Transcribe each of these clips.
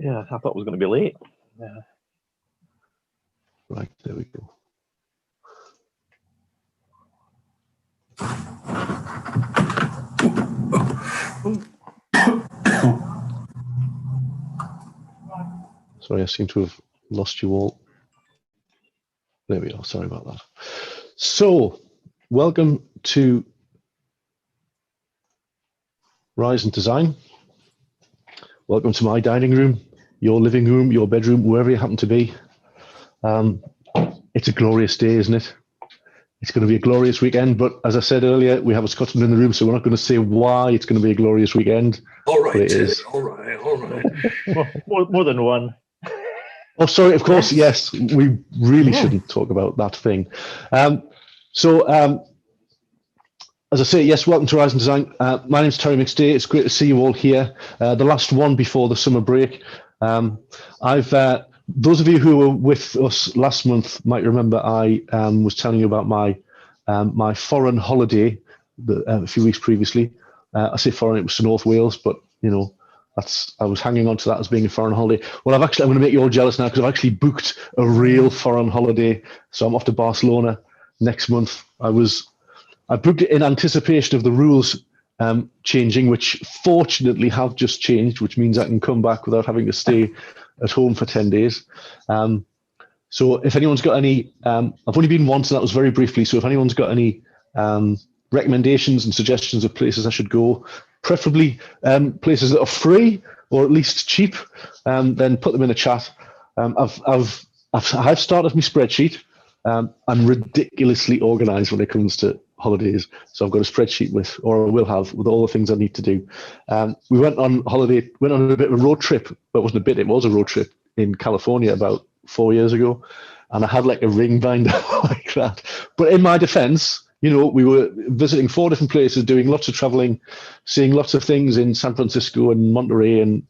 Yeah, I thought it was going to be late. Yeah. Right, there we go. Sorry, I seem to have lost you all. There we are. Sorry about that. So, welcome to Rise and Design. Welcome to my dining room, your living room, your bedroom, wherever you happen to be. It's a glorious day, isn't it? It's going to be a glorious weekend, but as I said earlier, we have a Scotsman in the room, so we're not going to say why it's going to be a glorious weekend. All right, it is. All right. more than one. Oh, sorry, of course, yes. We really shouldn't talk about that thing. As I say, yes, welcome to Rise and Design. My name's Terry McStay. It's great to see you all here. The last one before the summer break. Those of you who were with us last month might remember I was telling you about my foreign holiday a few weeks previously. I say foreign, it was to North Wales, but you know, I was hanging on to that as being a foreign holiday. Well, I'm going to make you all jealous now because I've actually booked a real foreign holiday. So I'm off to Barcelona next month. I booked it in anticipation of the rules changing, which fortunately have just changed, which means I can come back without having to stay at home for 10 days. So if anyone's got any, I've only been once and that was very briefly. So if anyone's got any recommendations and suggestions of places I should go, preferably places that are free or at least cheap, then put them in a chat. I've started my spreadsheet. I'm ridiculously organized when it comes to holidays. So I've got a spreadsheet or I will have, with all the things I need to do. We went on holiday, went on a bit of a road trip, but it was a road trip in California about 4 years ago. And I had like a ring binder like that. But in my defense, you know, we were visiting 4 different places, doing lots of traveling, seeing lots of things in San Francisco and Monterey and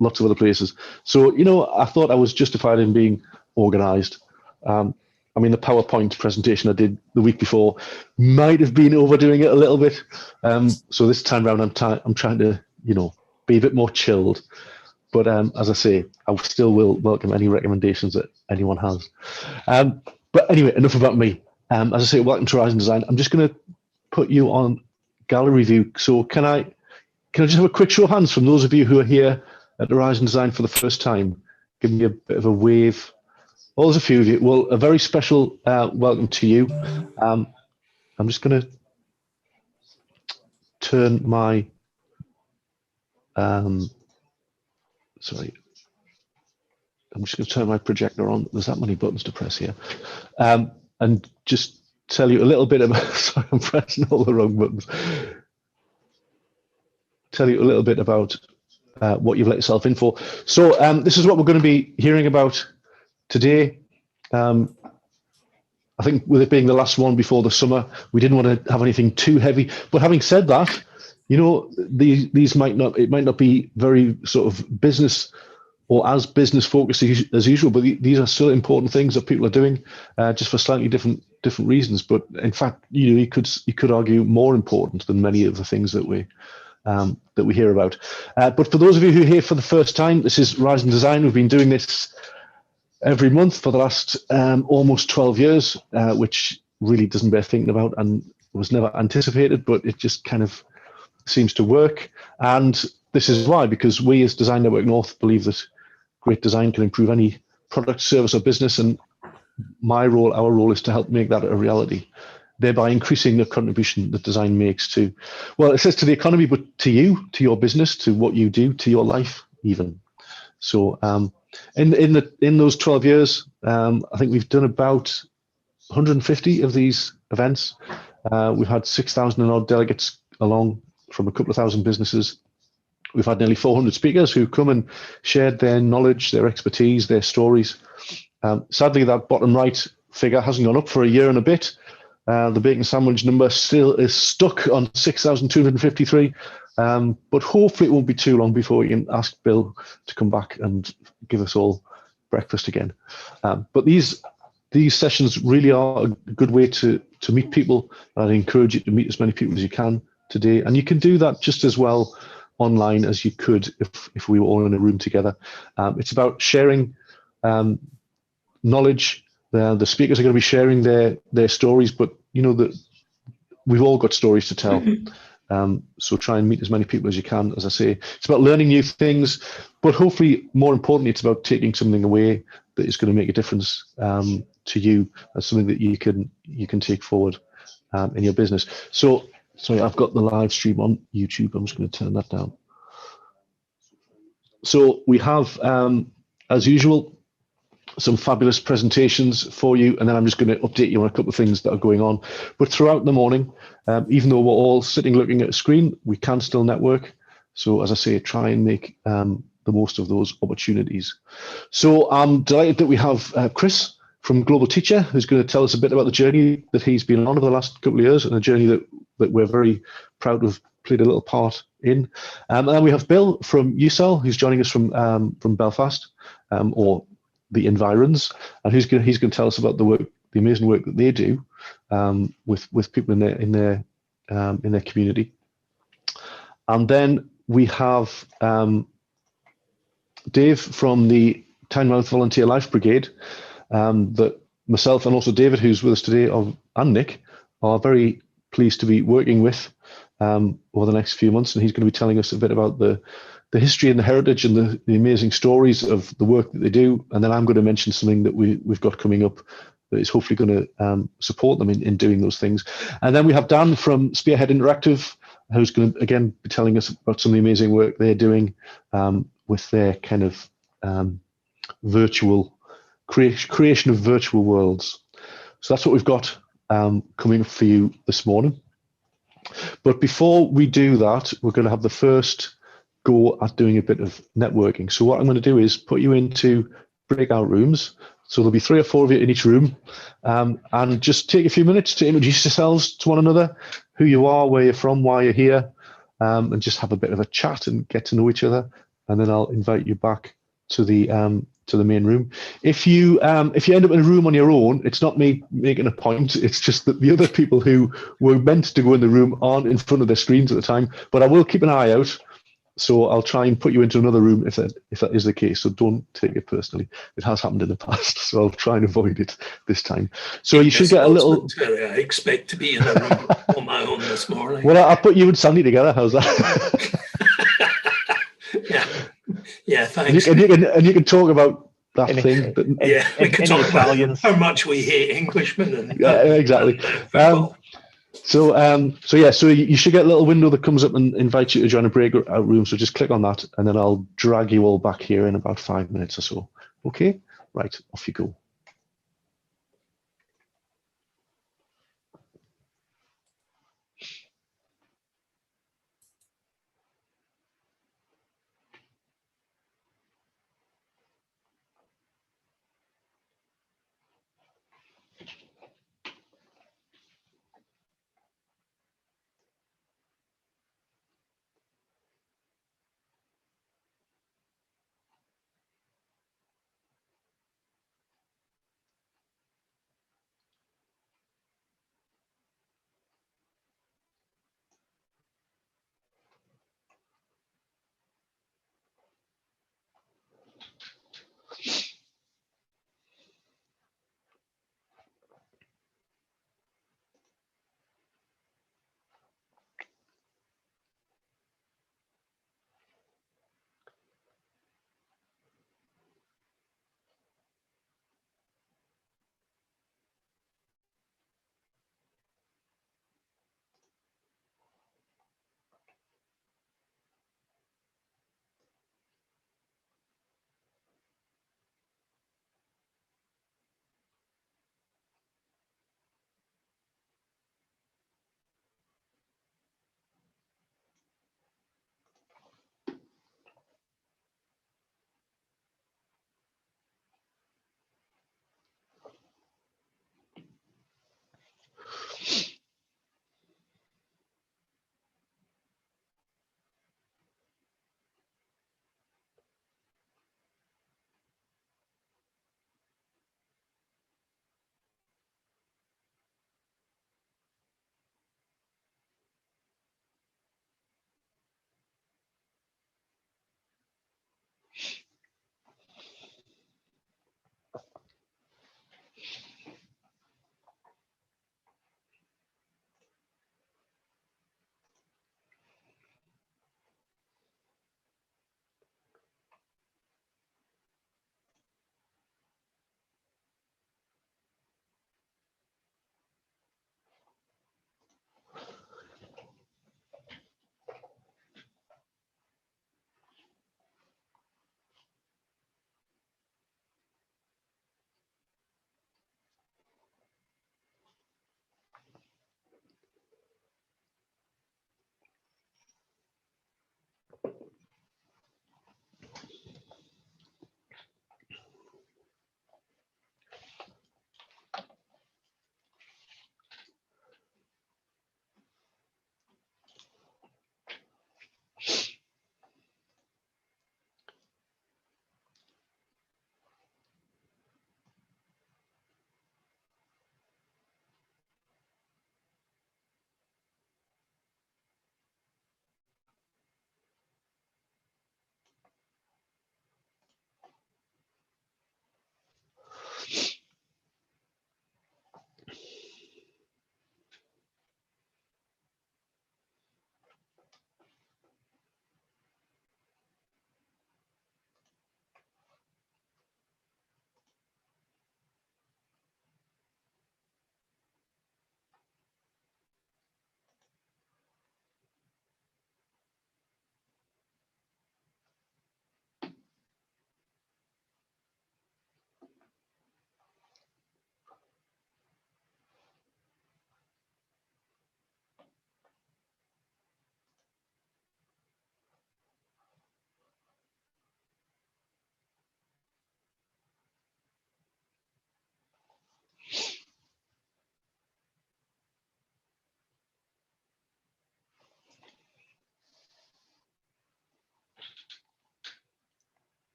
lots of other places. So, you know, I thought I was justified in being organized. I mean, the PowerPoint presentation I did the week before might have been overdoing it a little bit. So this time around, I'm trying to, you know, be a bit more chilled. But as I say, I still will welcome any recommendations that anyone has. But anyway, enough about me. As I say, welcome to Rise and Design. I'm just going to put you on gallery view. So can I just have a quick show of hands from those of you who are here at Rise and Design for the first time? Give me a bit of a wave. Well, there's a few of you. Well, a very special welcome to you. I'm just going to turn my, sorry. I'm just going to turn my projector on. There's that many buttons to press here. And just tell you a little bit about, sorry, I'm pressing all the wrong buttons. Tell you a little bit about what you've let yourself in for. So this is what we're going to be hearing about today. I think with it being the last one before the summer, we didn't want to have anything too heavy. But having said that, you know, these might not be very sort of business or as business focused as usual, but these are still important things that people are doing, just for slightly different reasons. But in fact, you know, you could argue more important than many of the things that we hear about. But for those of you who are here for the first time, this is Rise and Design. We've been doing this every month for the last almost 12 years, which really doesn't bear thinking about and was never anticipated, but it just kind of seems to work. And this is why, because we as Design Network North believe that great design can improve any product, service or business. And our role is to help make that a reality, thereby increasing the contribution that design makes to, well, it says to the economy, but to you, to your business, to what you do, to your life even. So in those 12 years, I think we've done about 150 of these events. We've had 6,000 and odd delegates along from a couple of thousand businesses. We've had nearly 400 speakers who come and shared their knowledge, their expertise, their stories. Sadly, that bottom right figure hasn't gone up for a year and a bit. The bacon sandwich number still is stuck on 6,253. But hopefully it won't be too long before we can ask Bill to come back and give us all breakfast again. But these sessions really are a good way to meet people. I'd encourage you to meet as many people as you can today. And you can do that just as well online as you could if we were all in a room together. It's about sharing knowledge. The speakers are going to be sharing their stories, but that we've all got stories to tell. So try and meet as many people as you can. As I say, it's about learning new things, but hopefully, more importantly, it's about taking something away that is going to make a difference to you, as something that you can take forward in your business. So, sorry, I've got the live stream on YouTube. I'm just going to turn that down. So we have, as usual, some fabulous presentations for you, and then I'm just going to update you on a couple of things that are going on. But throughout the morning, even though we're all sitting looking at a screen, we can still network. So as I say, try and make the most of those opportunities. So I'm delighted that we have Chris from Global Teacher, who's going to tell us a bit about the journey that he's been on over the last couple of years, and a journey that we're very proud to have played a little part in. And then we have Bill from UCEL, who's joining us from Belfast, or the environs, and he's going to tell us about the amazing work that they do with people in their community. And then we have Dave from the Tynemouth Volunteer Life Brigade, that myself and also David, who's with us today, and Nick, are very pleased to be working with over the next few months, and he's going to be telling us a bit about the history and the heritage and the amazing stories of the work that they do. And then I'm going to mention something that we've got coming up that is hopefully going to support them in doing those things. And then we have Dan from Spearhead Interactive, who's going to, again, be telling us about some of the amazing work they're doing with their kind of virtual creation of virtual worlds. So that's what we've got coming up for you this morning. But before we do that, we're going to have the first go at doing a bit of networking. So what I'm going to do is put you into breakout rooms. So there'll be 3 or 4 of you in each room, and just take a few minutes to introduce yourselves to one another, who you are, where you're from, why you're here, and just have a bit of a chat and get to know each other. And then I'll invite you back to the main room. If you end up in a room on your own, it's not me making a point. It's just that the other people who were meant to go in the room aren't in front of their screens at the time. But I will keep an eye out. So I'll try and put you into another room if that is the case. So don't take it personally. It has happened in the past, so I'll try and avoid it this time. So you should get a little. I expect to be in a room on my own this morning. Well, I'll put you and Sandy together. How's that? Yeah. Thanks. And you can talk about that thing. We can talk about how much we hate Englishmen. And, yeah, exactly. So you should get a little window that comes up and invites you to join a breakout room. So just click on that, and then I'll drag you all back here in about 5 minutes or so. Okay, right, off you go.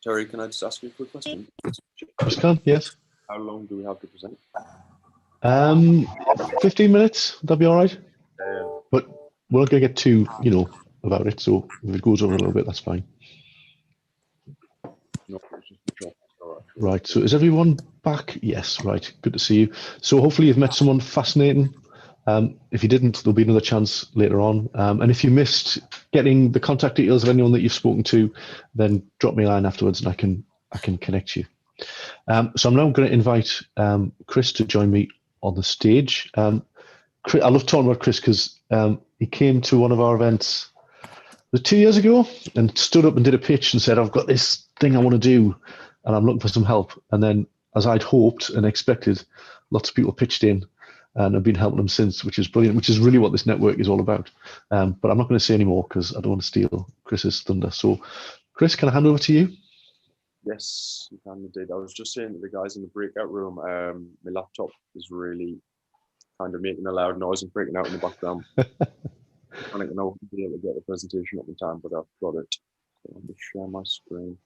Terry, can I just ask you a quick question? Just can, yes. How long do we have to present? 15 minutes, would that be all right? Uh, But we're not going to get too, about it. So if it goes over a little bit, that's fine. no, it's just a job. All right. Right. So is everyone back? Yes. Right. Good to see you. So hopefully you've met someone fascinating. If you didn't, there'll be another chance later on. And if you missed getting the contact details of anyone that you've spoken to, then drop me a line afterwards, and I can connect you. So I'm now going to invite Chris to join me on the stage. Chris, I love talking about Chris because he came to one of our events 2 years ago and stood up and did a pitch and said, "I've got this thing I want to do, and I'm looking for some help." And then, as I'd hoped and expected, lots of people pitched in, and I've been helping them since, which is brilliant, which is really what this network is all about. But I'm not going to say any more because I don't want to steal Chris's thunder. So, Chris, can I hand over to you? Yes, you can indeed. I was just saying to the guys in the breakout room, my laptop is really kind of making a loud noise and freaking out in the background. I don't know if I'll be able to get the presentation up in time, but I've got it. So I'll just share my screen.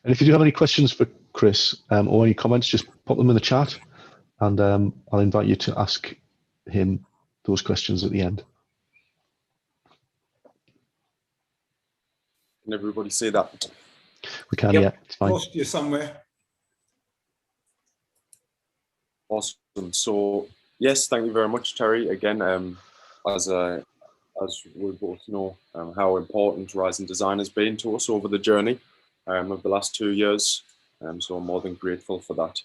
And if you do have any questions for Chris or any comments, just pop them in the chat, and I'll invite you to ask him those questions at the end. Can everybody see that? We can, Yep. yeah, it's fine. Lost you somewhere. Awesome. So yes, thank you very much, Terry. Again, as we both know, how important Rising Design has been to us over the journey of the last 2 years. So I'm more than grateful for that.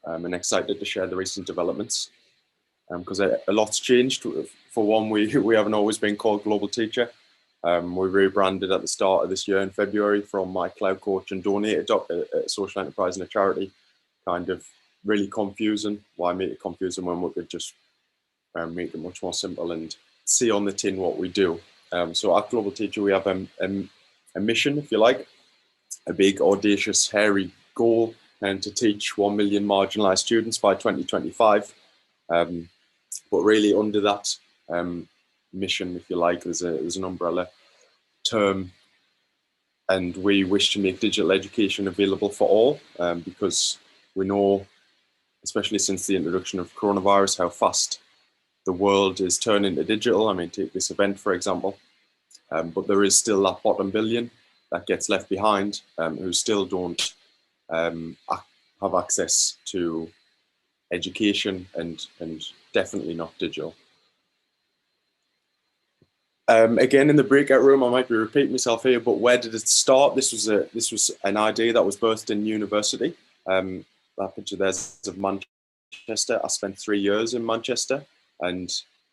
And excited to share the recent developments because a lot's changed. For one, we haven't always been called Global Teacher. We rebranded at the start of this year in February from My Cloud Coach and Donate, a social enterprise and a charity. Kind of really confusing. Why make it confusing when we could just make it much more simple and see on the tin what we do. So at Global Teacher, we have a mission, if you like, a big, audacious, hairy goal, and to teach 1 million marginalized students by 2025. But really under that mission, if you like, there's an umbrella term, and we wish to make digital education available for all because we know, especially since the introduction of coronavirus, how fast the world is turning to digital. I mean, take this event, for example, but there is still that bottom billion that gets left behind who still don't have access to education and definitely not digital. Again, in the breakout room, I might be repeating myself here, but where did it start? This was an idea that was birthed in university. That picture there's of Manchester. I spent 3 years in Manchester and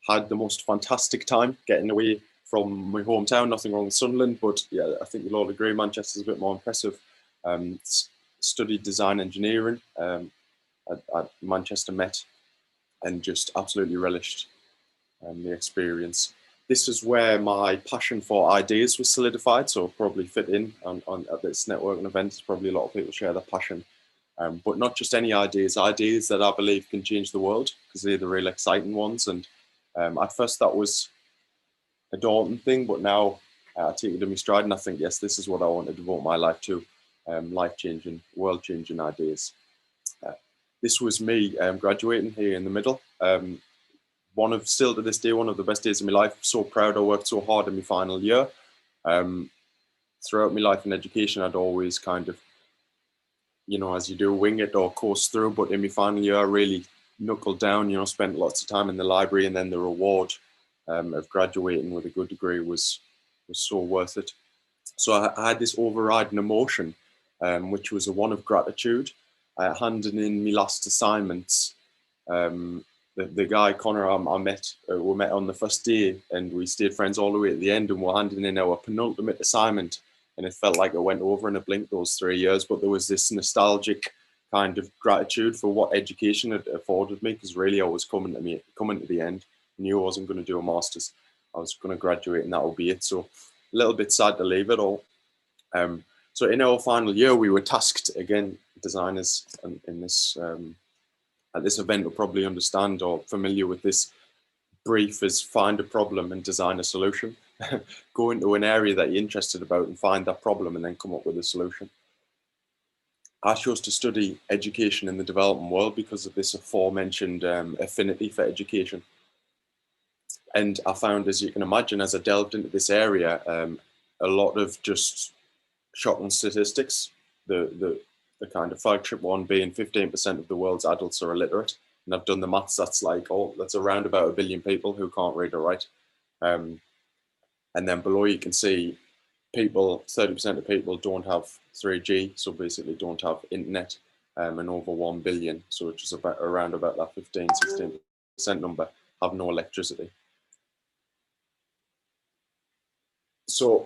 had the most fantastic time getting away from my hometown. Nothing wrong with Sunderland, but yeah, I think you'll all agree Manchester's a bit more impressive. Studied design engineering at Manchester Met and just absolutely relished the experience. This is where my passion for ideas was solidified, so probably fit in on at this networking event. Probably a lot of people share that passion. But not just any ideas that I believe can change the world, because they're the real exciting ones. And at first that was a daunting thing, but now I take it in my stride and I think, yes, this is what I want to devote my life to, life-changing, world-changing ideas. This was me graduating here in the middle. Still to this day, one of the best days of my life. So proud I worked so hard in my final year. Throughout my life in education, I'd always kind of, as you do, wing it or course through. But in my final year, I really knuckled down, spent lots of time in the library, and then the reward of graduating with a good degree was so worth it. So I had this overriding emotion, which was one of gratitude. Handing in my last assignments the guy Connor I met, we met on the first day, and we stayed friends all the way at the end, and we're handing in our penultimate assignment, and it felt like it went over in a blink, those 3 years. But there was this nostalgic kind of gratitude for what education had afforded me, because really I was coming to the end. I knew I wasn't going to do a master's. I was going to graduate, and that will be it. So a little bit sad to leave it all. So in our final year, we were tasked, again, designers in this at this event will probably understand or familiar with this brief, is find a problem and design a solution. Go into an area that you're interested about and find that problem and then come up with a solution. I chose to study education in the developing world because of this aforementioned affinity for education. And I found, as you can imagine, as I delved into this area, a lot of just shocking statistics. The kind of flagship one being 15% of the world's adults are illiterate. And I've done the maths, that's like, that's around about 1 billion people who can't read or write. And then below you can see 30% of people don't have 3G, so basically don't have internet, and over 1 billion, so which is around about that 15-16% number, have no electricity. So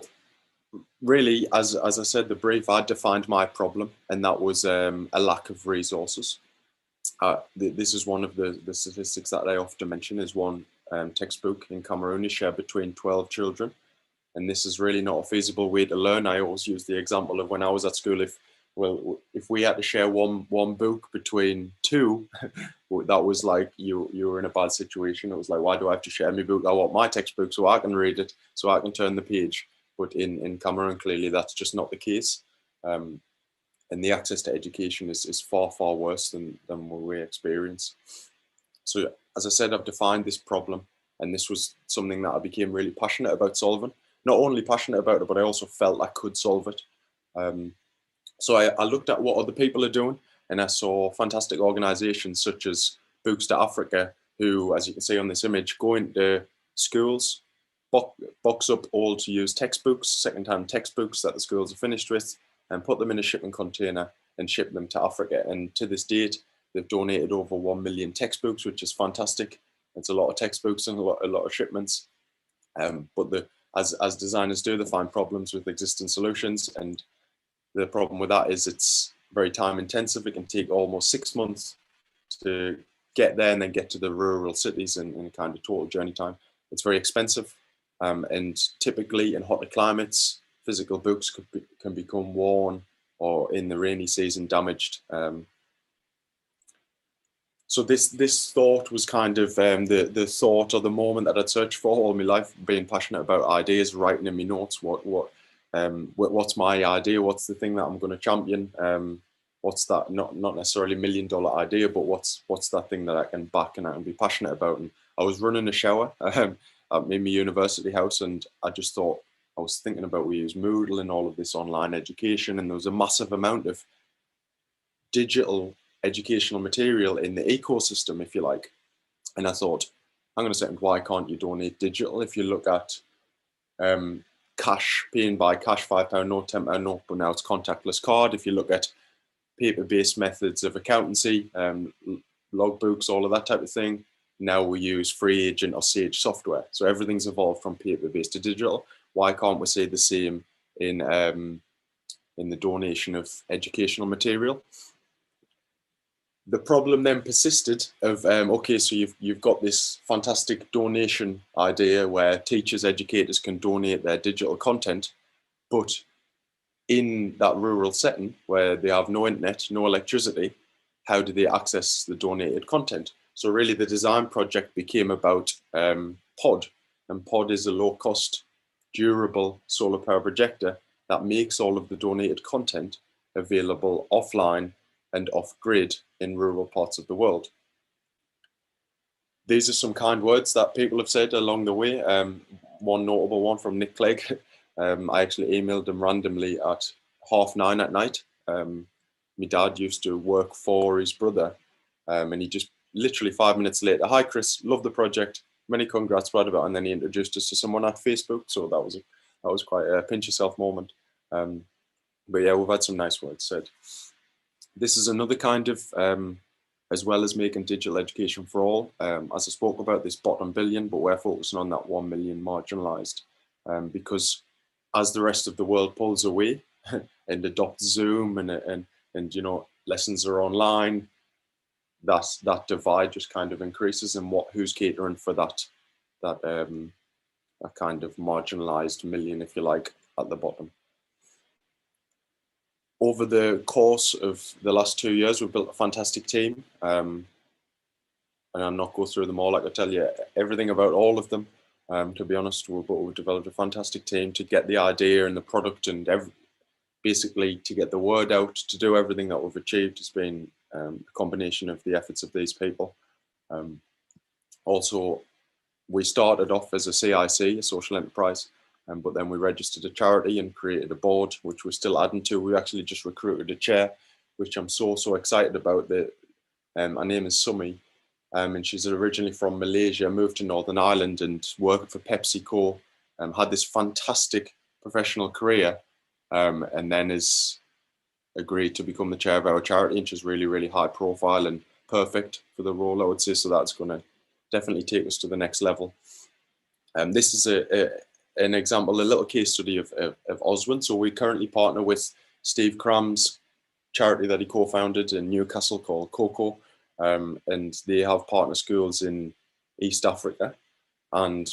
really, as I said, the brief, I defined my problem, and that was a lack of resources. This is one of the statistics that I often mention, is one textbook in Cameroon is shared between 12 children. And this is really not a feasible way to learn. I always use the example of when I was at school, if we had to share one book between two, that was like you were in a bad situation. It was like, why do I have to share my book? I want my textbook so I can read it, so I can turn the page. But in Cameroon, clearly that's just not the case. And the access to education is far, far worse than what we experience. So as I said, I've defined this problem, and this was something that I became really passionate about solving. Not only passionate about it, but I also felt I could solve it. So I looked at what other people are doing, and I saw fantastic organizations such as Books to Africa, who, as you can see on this image, go into schools, box up all to use textbooks, second-hand textbooks that the schools are finished with, and put them in a shipping container and ship them to Africa. And to this date, they've donated over 1 million textbooks, which is fantastic. It's a lot of textbooks and a lot of shipments. But as designers do, they find problems with existing solutions. And the problem with that is it's very time intensive. It can take almost 6 months to get there and then get to the rural cities in kind of total journey time. It's very expensive. And typically in hotter climates, physical books can become worn or in the rainy season damaged. So this thought was kind of the thought or the moment that I'd searched for all my life, being passionate about ideas, writing in my notes, what's my idea, what's the thing that I'm going to champion, what's that, not necessarily $1 million idea, but what's that thing that I can back and I can be passionate about. And I was running a shower in my university house, and I just thought, I was thinking about, we use Moodle and all of this online education, and there was a massive amount of digital educational material in the ecosystem, if you like. And I thought, hang on a second, why can't you donate digital? If you look at cash, paying by cash, £5 note, £10 note, but now it's contactless card. If you look at paper-based methods of accountancy, logbooks, all of that type of thing, now we use Free Agent or Sage software. So everything's evolved from paper-based to digital. Why can't we say the same in the donation of educational material? The problem then persisted of, okay, so you've got this fantastic donation idea where teachers, educators can donate their digital content, but in that rural setting where they have no internet, no electricity, how do they access the donated content? So really the design project became about Pod, and Pod is a low-cost, durable solar power projector that makes all of the donated content available offline and off-grid in rural parts of the world. These are some kind words that people have said along the way. One notable one from Nick Clegg. I actually emailed him randomly at 9:30 at night. My dad used to work for his brother, and he just literally 5 minutes later, "Hi Chris, love the project, many congrats, blah, blah, blah," and then he introduced us to someone at Facebook. So that was quite a pinch yourself moment. But yeah, we've had some nice words said. This is another kind of as well as making digital education for all. As I spoke about, this bottom billion, but we're focusing on that 1 million marginalized, because as the rest of the world pulls away and adopts Zoom and you know, lessons are online, that divide just kind of increases, and who's catering for that kind of marginalized million, if you like, at the bottom. Over the course of the last 2 years, we've built a fantastic team, and I'll not go through them all. I can tell you everything about all of them. To be honest, we've developed a fantastic team to get the idea and the product and basically to get the word out, to do everything that we've achieved. Has been a combination of the efforts of these people. Also, we started off as a CIC, a social enterprise, but then we registered a charity and created a board, which we're still adding to. We actually just recruited a chair, which I'm so excited about. Her name is Sumi, and she's originally from Malaysia, moved to Northern Ireland and worked for PepsiCo, had this fantastic professional career, and then has agreed to become the chair of our charity, and she's really high profile and perfect for the role, I would say. So that's going to definitely take us to the next level. This is an example, a little case study of Oswin. So we currently partner with Steve Cram's charity that he co-founded in Newcastle called COCO, and they have partner schools in East Africa, and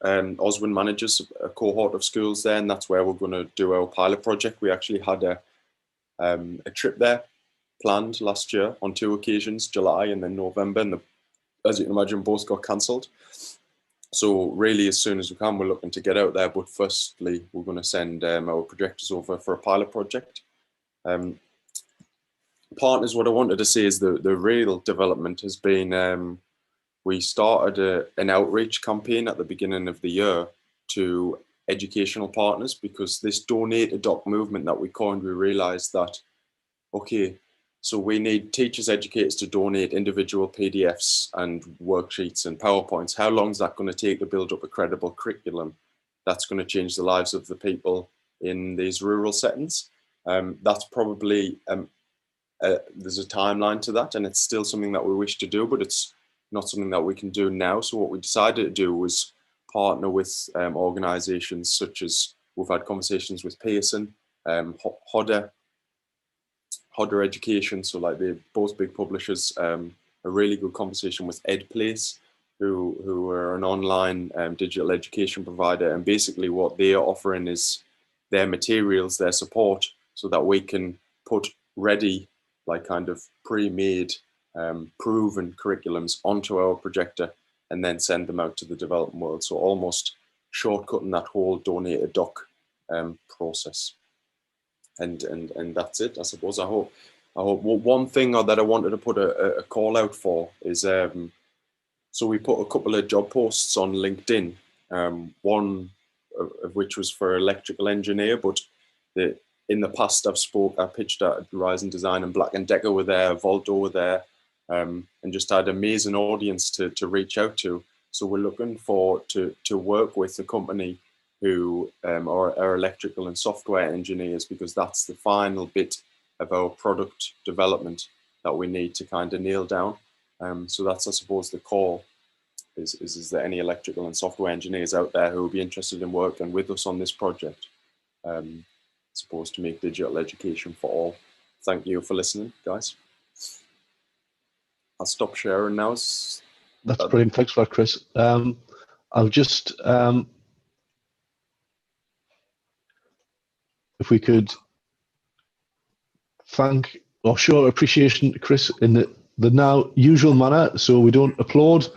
Oswin manages a cohort of schools there, and that's where we're going to do our pilot project. We actually had a trip there planned last year on 2 occasions, July and then November, and as you can imagine, both got cancelled. So really, as soon as we can, we're looking to get out there. But firstly, we're going to send our projectors over for a pilot project. Partners, what I wanted to say is the real development has been, we started an outreach campaign at the beginning of the year to educational partners, because this donate a doc movement that we coined, we realized that, okay, so we need teachers, educators to donate individual PDFs and worksheets and PowerPoints. How long is that going to take to build up a credible curriculum that's going to change the lives of the people in these rural settings? That's probably, there's a timeline to that, and it's still something that we wish to do, but it's not something that we can do now. So what we decided to do was partner with organizations such as, we've had conversations with Pearson, Hodder Education, so like they're both big publishers, a really good conversation with EdPlace, who are an online digital education provider, and basically what they are offering is their materials, their support, so that we can put ready, like kind of pre-made, proven curriculums onto our projector and then send them out to the developing world. So almost shortcutting that whole donate a doc process. And that's it, I suppose. I hope one thing that I wanted to put a call out for is, so we put a couple of job posts on LinkedIn, one of which was for electrical engineer, but in the past I pitched at Horizon Design, and Black & Decker were there, Voldo were there, and just had an amazing audience to reach out to. So we're looking to work with a company who are electrical and software engineers, because that's the final bit of our product development that we need to kind of nail down. So that's, I suppose, the call is there any electrical and software engineers out there who will be interested in working with us on this project, supposed to make digital education for all. Thank you for listening, guys. I'll stop sharing now. That's brilliant. Thanks for that, Chris. I'll just, if we could thank or show appreciation to Chris in the now usual manner, so we don't applaud.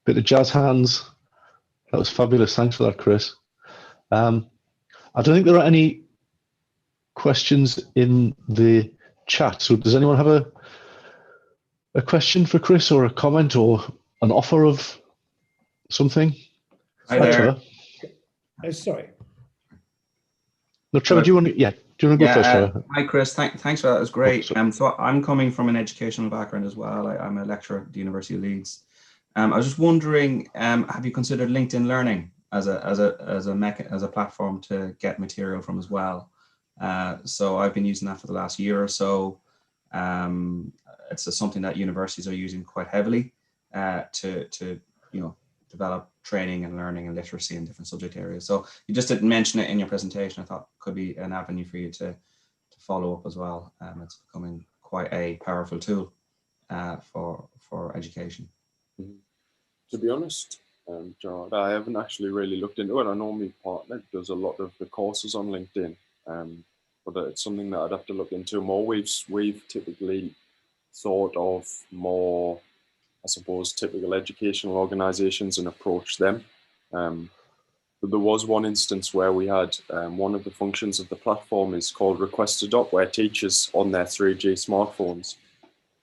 Bit of jazz hands. That was fabulous. Thanks for that, Chris. I don't think there are any questions in the chat. So does anyone have a question for Chris, or a comment, or an offer of something? Hi there. Oh, sorry. No, Trevor, do you want to go first, Trevor? Hi, Chris. Thanks for that. It was great. So I'm coming from an educational background as well. I'm a lecturer at the University of Leeds. I was just wondering, have you considered LinkedIn Learning as a platform to get material from as well? So I've been using that for the last year or so. it's something that universities are using quite heavily to develop training and learning and literacy in different subject areas. So you just didn't mention it in your presentation. I thought could be an avenue for you to follow up as well. It's becoming quite a powerful tool for education. To be honest, Gerard, I haven't actually really looked into it. I know my partner does a lot of the courses on LinkedIn, but it's something that I'd have to look into more. We've typically thought of more, I suppose, typical educational organisations and approach them. But there was one instance where we had one of the functions of the platform is called Request a Doc, where teachers on their 3G smartphones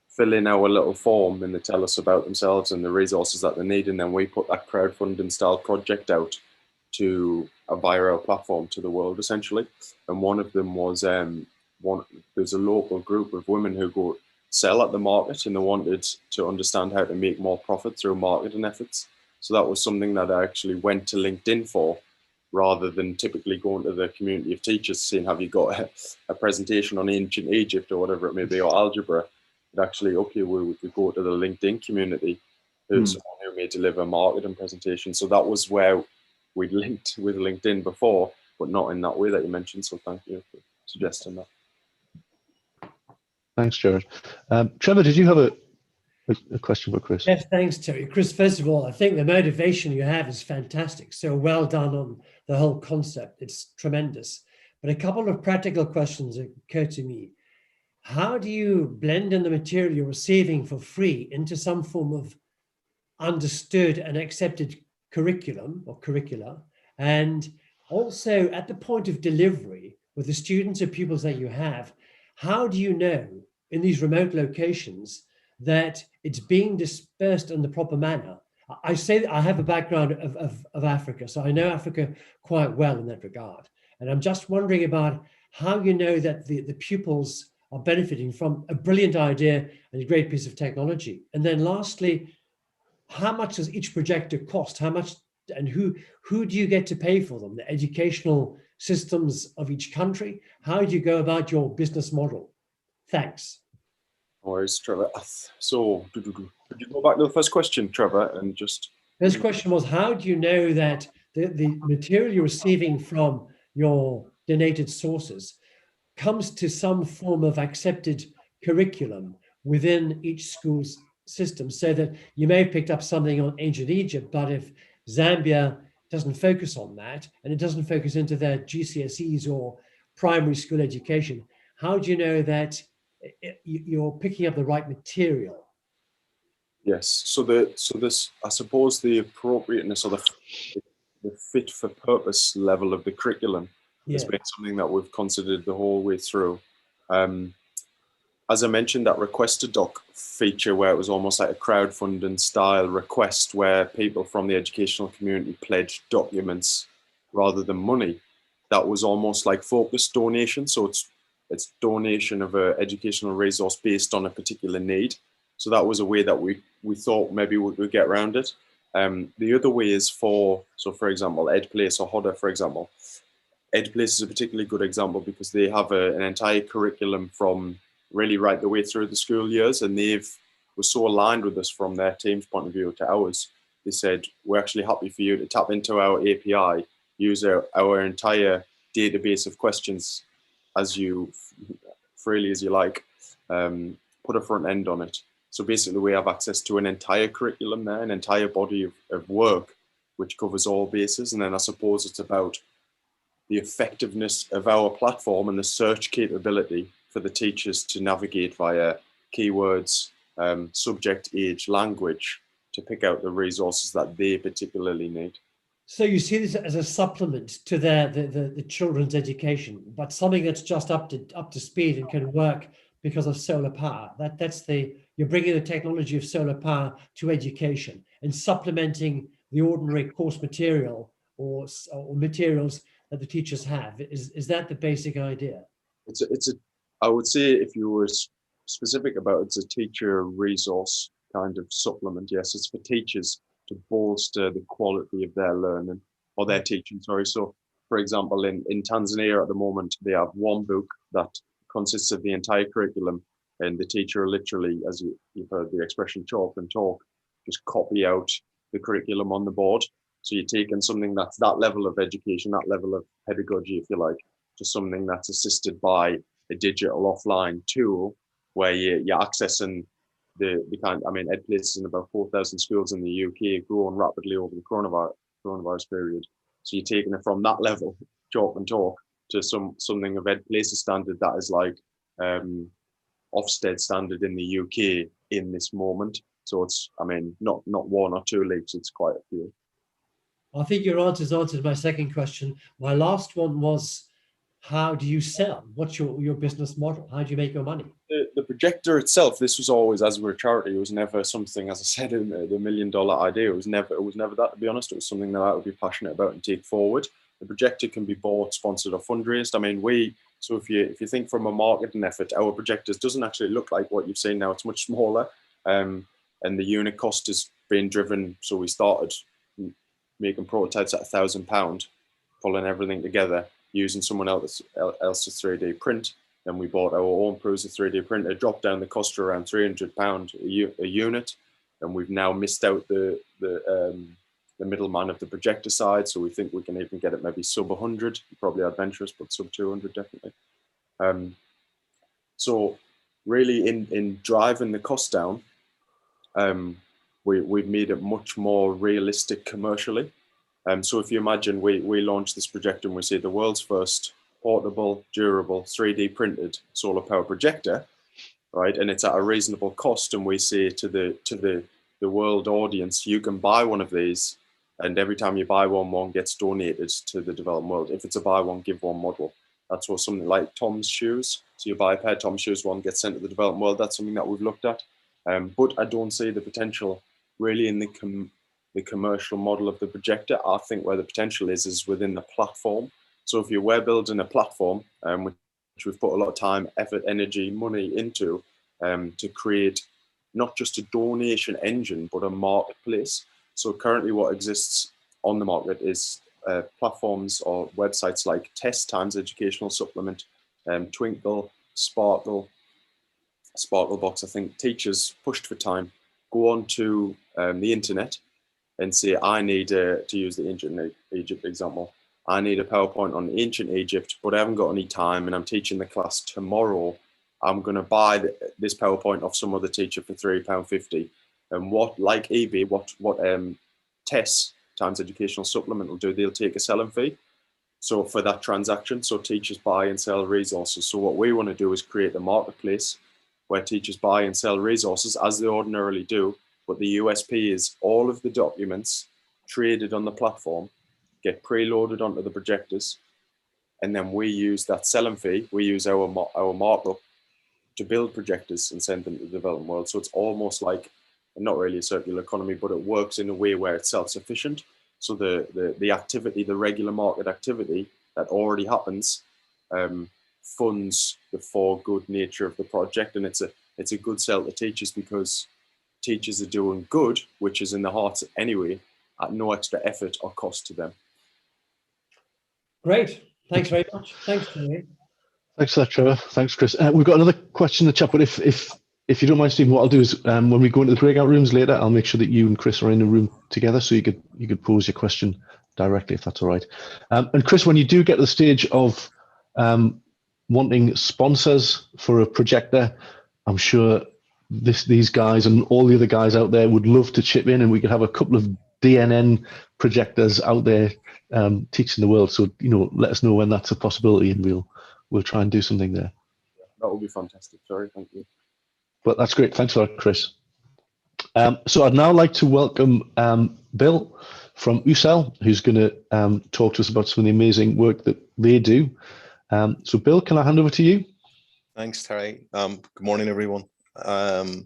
fill in our little form and they tell us about themselves and the resources that they need, and then we put that crowdfunding style project out to via our platform to the world essentially. And one of them was there's a local group of women who go sell at the market and they wanted to understand how to make more profit through marketing efforts. So that was something that I actually went to LinkedIn for, rather than typically going to the community of teachers saying, have you got a presentation on ancient Egypt or whatever it may be, or algebra. But actually, okay, we go to the LinkedIn community, who's someone who may deliver marketing presentation. So that was where we'd linked with LinkedIn before, but not in that way that you mentioned. So thank you for suggesting that. Thanks, Gerard. Trevor, did you have a question for Chris? Yes, thanks, Terry. Chris, first of all, I think the motivation you have is fantastic. So well done on the whole concept. It's tremendous. But a couple of practical questions occur to me. How do you blend in the material you're receiving for free into some form of understood and accepted curriculum or curricula? And also at the point of delivery with the students or pupils that you have, how do you know in these remote locations that it's being dispersed in the proper manner? I say that I have a background of Africa, so I know Africa quite well in that regard. And I'm just wondering about how you know that the pupils are benefiting from a brilliant idea and a great piece of technology. And then lastly, how much does each projector cost? How much and who do you get to pay for them? The educational systems of each country? How do you go about your business model? Thanks. No worries, Trevor. So could you go back to the first question, Trevor, and just... First question was, how do you know that the material you're receiving from your donated sources comes to some form of accepted curriculum within each school's system, so that you may have picked up something on ancient Egypt, but if Zambia doesn't focus on that and it doesn't focus into their GCSEs or primary school education, how do you know that you're picking up the right material? Yes, so this, I suppose, the appropriateness or the fit for purpose level of the curriculum has been something that we've considered the whole way through. As I mentioned, that Request a Doc feature where it was almost like a crowdfunding style request where people from the educational community pledged documents rather than money. That was almost like focused donation. So it's donation of an educational resource based on a particular need. So that was a way that we thought maybe we could get around it. The other way is for example, EdPlace or Hodder, for example. EdPlace is a particularly good example because they have an entire curriculum from really right the way through the school years, and were so aligned with us from their team's point of view to ours. They said, we're actually happy for you to tap into our API, use our entire database of questions as freely as you like, put a front end on it. So basically we have access to an entire curriculum there, an entire body of work, which covers all bases. And then I suppose it's about the effectiveness of our platform and the search capability for the teachers to navigate via keywords, subject, age, language, to pick out the resources that they particularly need. So you see this as a supplement to the children's education, but something that's just up to speed and can work because of solar power. You're bringing the technology of solar power to education and supplementing the ordinary course material or materials that the teachers have. Is that the basic idea? I would say, if you were specific about it, it's a teacher resource kind of supplement. Yes, it's for teachers to bolster the quality of their learning or their teaching. Sorry. So, for example, in Tanzania at the moment, they have one book that consists of the entire curriculum, and the teacher literally, as you've heard the expression, chalk and talk, just copy out the curriculum on the board. So you're taking something that's that level of education, that level of pedagogy, if you like, to something that's assisted by a digital offline tool where you're accessing the kind. I mean, EdPlace is in about 4,000 schools in the UK, growing rapidly over the coronavirus period. So you're taking it from that level, chalk and talk, to something of EdPlace's standard that is like Ofsted standard in the UK in this moment. So it's, I mean, not one or two leagues, it's quite a few. I think your answer's answered my second question. My last one was, how do you sell? What's your business model? How do you make your money? The projector itself, this was always, as we're a charity, it was never something, as I said, the $1 million idea. It was never that, to be honest. It was something that I would be passionate about and take forward. The projector can be bought, sponsored, or fundraised. I mean, so if you think from a marketing effort, our projectors doesn't actually look like what you've seen now. It's much smaller, and the unit cost is being driven. So we started making prototypes at £1,000, pulling everything together, using someone else's 3D print. Then we bought our own Prusa 3D printer, dropped down the cost to around £300 a unit, and we've now missed out the middleman of the projector side. So we think we can even get it maybe sub 100, probably adventurous, but sub 200 definitely. So really in driving the cost down, we've made it much more realistic commercially. So if you imagine we launched this projector and we say the world's first portable, durable, 3D printed solar power projector, right? And it's at a reasonable cost. And we say to the world audience, you can buy one of these, and every time you buy one gets donated to the developing world. If it's a buy one, give one model. That's what something like Tom's shoes. So you buy a pair of Tom's shoes, one gets sent to the developing world. That's something that we've looked at. But I don't see the potential really in the commercial model of the projector. I think where the potential is within the platform. So if we're building a platform, which we've put a lot of time, effort, energy, money into, to create not just a donation engine, but a marketplace. So currently what exists on the market is platforms or websites like Test, Times Educational Supplement, Twinkle, Sparkle Box. I think teachers pushed for time go on to the internet and say, I need to use the ancient Egypt example. I need a PowerPoint on ancient Egypt, but I haven't got any time and I'm teaching the class tomorrow. I'm going to buy this PowerPoint off some other teacher for £3.50. And what, like eBay, what Tess, Times Educational Supplement will do, they'll take a selling fee. So for that transaction, so teachers buy and sell resources. So what we want to do is create a marketplace where teachers buy and sell resources as they ordinarily do. But the USP is all of the documents traded on the platform get preloaded onto the projectors, and then we use that selling fee, we use our markup to build projectors and send them to the developing world. So it's almost like, not really a circular economy, but it works in a way where it's self-sufficient. So the activity, the regular market activity that already happens, funds the for good nature of the project, and it's a good sell to teachers because teachers are doing good, which is in the heart anyway, at no extra effort or cost to them. Great. Thanks very much. Thanks, Terry. Thanks for that, Trevor. Thanks, Chris. We've got another question in the chat, but if you don't mind, Stephen, what I'll do is when we go into the breakout rooms later, I'll make sure that you and Chris are in the room together, so you could pose your question directly, if that's all right. And Chris, when you do get to the stage of wanting sponsors for a projector, I'm sure these guys and all the other guys out there would love to chip in, and we could have a couple of DNN projectors out there teaching the world. So let us know when that's a possibility, and we'll try and do something there. That would be fantastic. Sorry, thank you. But that's great. Thanks a lot, Chris. So I'd now like to welcome Bill from UCEL, who's going to talk to us about some of the amazing work that they do. So Bill, can I hand over to you? Thanks, Terry. Good morning, everyone. I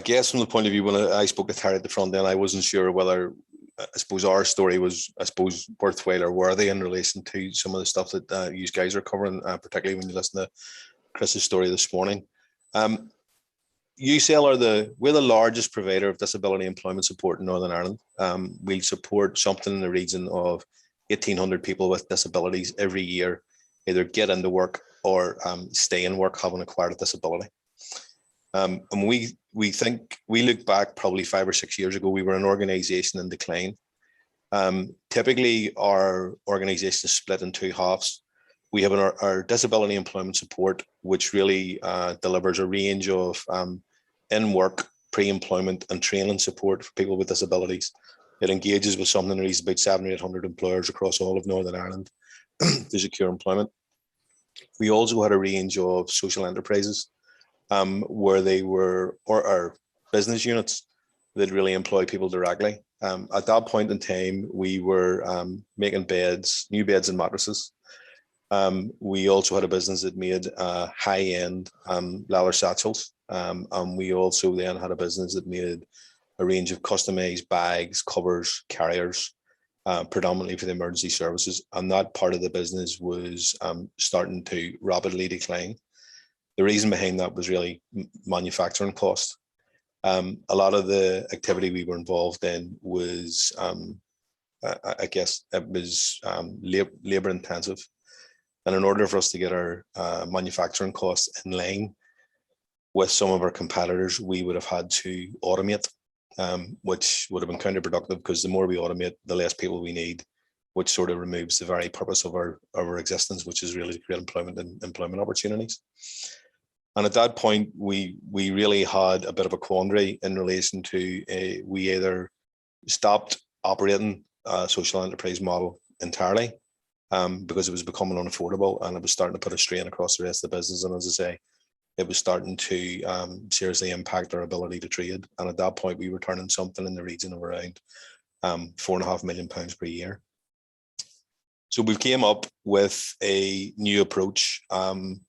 guess from the point of view, when I spoke to Terry at the front end, I wasn't sure whether, I suppose, our story was, worthwhile or worthy in relation to some of the stuff that you guys are covering, particularly when you listen to Chris's story this morning. UCEL we're the largest provider of disability employment support in Northern Ireland. We support something in the region of 1,800 people with disabilities every year either get into work or stay in work having acquired a disability. And we look back probably 5 or 6 years ago, we were an organisation in decline. Typically, our organisation is split in two halves. We have our disability employment support, which really delivers a range of in-work, pre-employment and training support for people with disabilities. It engages with something that is about 700 or 800 employers across all of Northern Ireland to secure employment. We also had a range of social enterprises where they were, or business units that really employ people directly. At that point in time, we were making beds, new beds and mattresses. We also had a business that made high-end leather satchels. And we also then had a business that made a range of customized bags, covers, carriers, predominantly for the emergency services. And that part of the business was starting to rapidly decline. The reason behind that was really manufacturing cost. A lot of the activity we were involved in was, I guess, it was labor intensive. And in order for us to get our manufacturing costs in line with some of our competitors, we would have had to automate, which would have been counterproductive, because the more we automate, the less people we need, which sort of removes the very purpose of our existence, which is really to create employment and employment opportunities. And at that point, we really had a bit of a quandary in relation to we either stopped operating a social enterprise model entirely because it was becoming unaffordable and it was starting to put a strain across the rest of the business. And as I say, it was starting to seriously impact our ability to trade. And at that point, we were turning something in the region of around £4.5 million per year. So we came up with a new approach,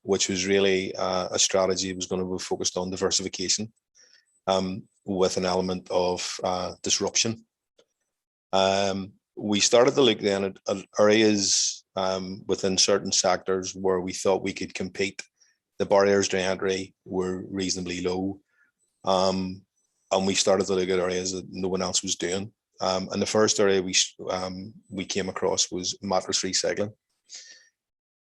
which was really a strategy that was going to be focused on diversification with an element of disruption. We started to look then at areas within certain sectors where we thought we could compete. The barriers to entry were reasonably low. And we started to look at areas that no one else was doing. And the first area we came across was mattress recycling.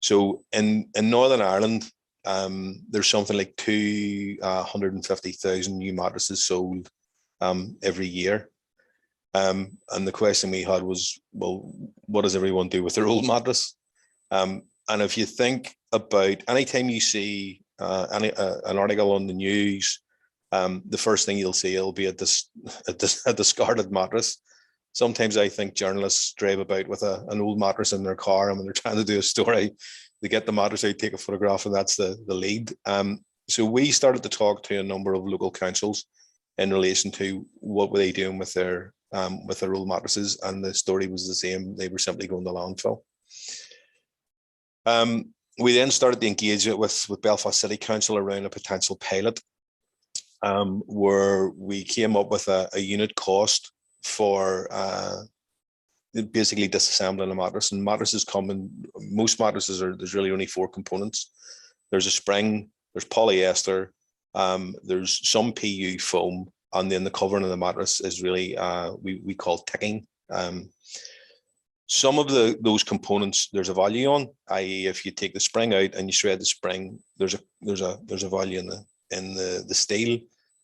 So in Northern Ireland, there's something like 250,000 new mattresses sold every year. And the question we had was, well, what does everyone do with their old mattress? And if you think about anytime you see an article on the news, the first thing you'll see will be a discarded mattress. Sometimes I think journalists drive about with an old mattress in their car, and when they're trying to do a story, they get the mattress out, take a photograph, and that's the lead. So we started to talk to a number of local councils in relation to what were they doing with their old mattresses, and the story was the same. They were simply going to landfill. We then started to engage with Belfast City Council around a potential pilot, where we came up with a unit cost for basically disassembling a mattress. And mattresses come in, most mattresses there's really only 4 components. There's a spring, there's polyester, there's some PU foam, and then the covering of the mattress is really we call ticking. Some of those components there's a value on, i.e. if you take the spring out and you shred the spring, there's a value in the steel.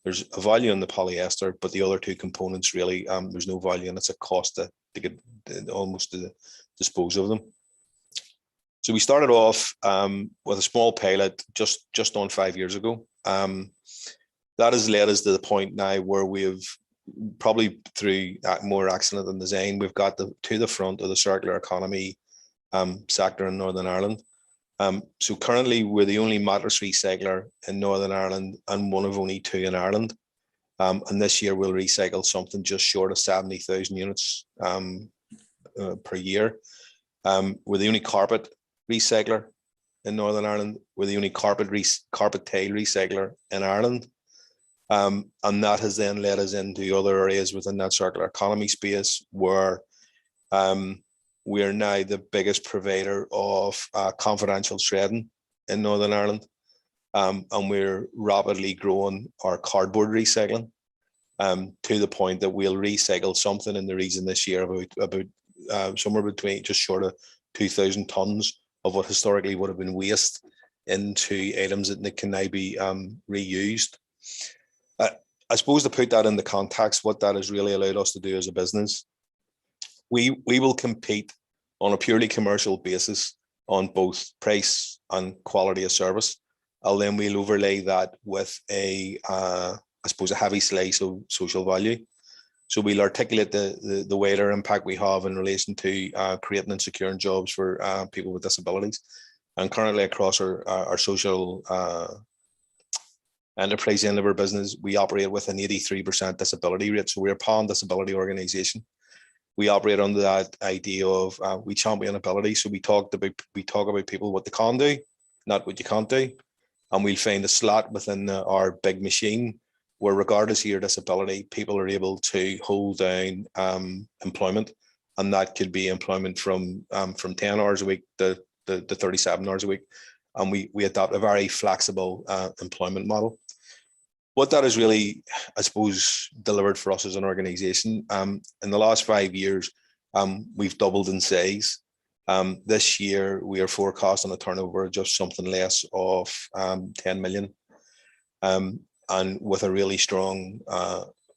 There's a value in the polyester, but the other 2 components really there's no value, and it's a cost to get almost to dispose of them. So we started off with a small pilot just on 5 years ago. That has led us to the point now where we've probably through more accident than design, we've got to the front of the circular economy sector in Northern Ireland. So currently we're the only mattress recycler in Northern Ireland and one of only 2 in Ireland. And this year we'll recycle something just short of 70,000 units per year. We're the only carpet recycler in Northern Ireland. We're the only carpet tile recycler in Ireland. And that has then led us into other areas within that circular economy space where we are now the biggest provider of confidential shredding in Northern Ireland. And we're rapidly growing our cardboard recycling to the point that we'll recycle something in the region this year about somewhere between just short of 2,000 tons of what historically would have been waste into items that can now be reused. I suppose to put that into context, what that has really allowed us to do as a business, we will compete on a purely commercial basis on both price and quality of service. And then we'll overlay that with I suppose, a heavy slice of social value. So we'll articulate the wider impact we have in relation to creating and securing jobs for people with disabilities. And currently across our social enterprise end of our business, we operate with an 83% disability rate. So we're a pan-disability organisation. We operate under that idea of we champion ability. So we talk about people what they can do, not what you can't do. And we'll find a slot within our big machine where, regardless of your disability, people are able to hold down employment, and that could be employment from 10 hours a week to 37 hours a week. And we adopt a very flexible employment model. What that has really, I suppose, delivered for us as an organisation, in the last 5 years, we've doubled in size. This year, we are forecasting a turnover of just something less of 10 million. And with a really strong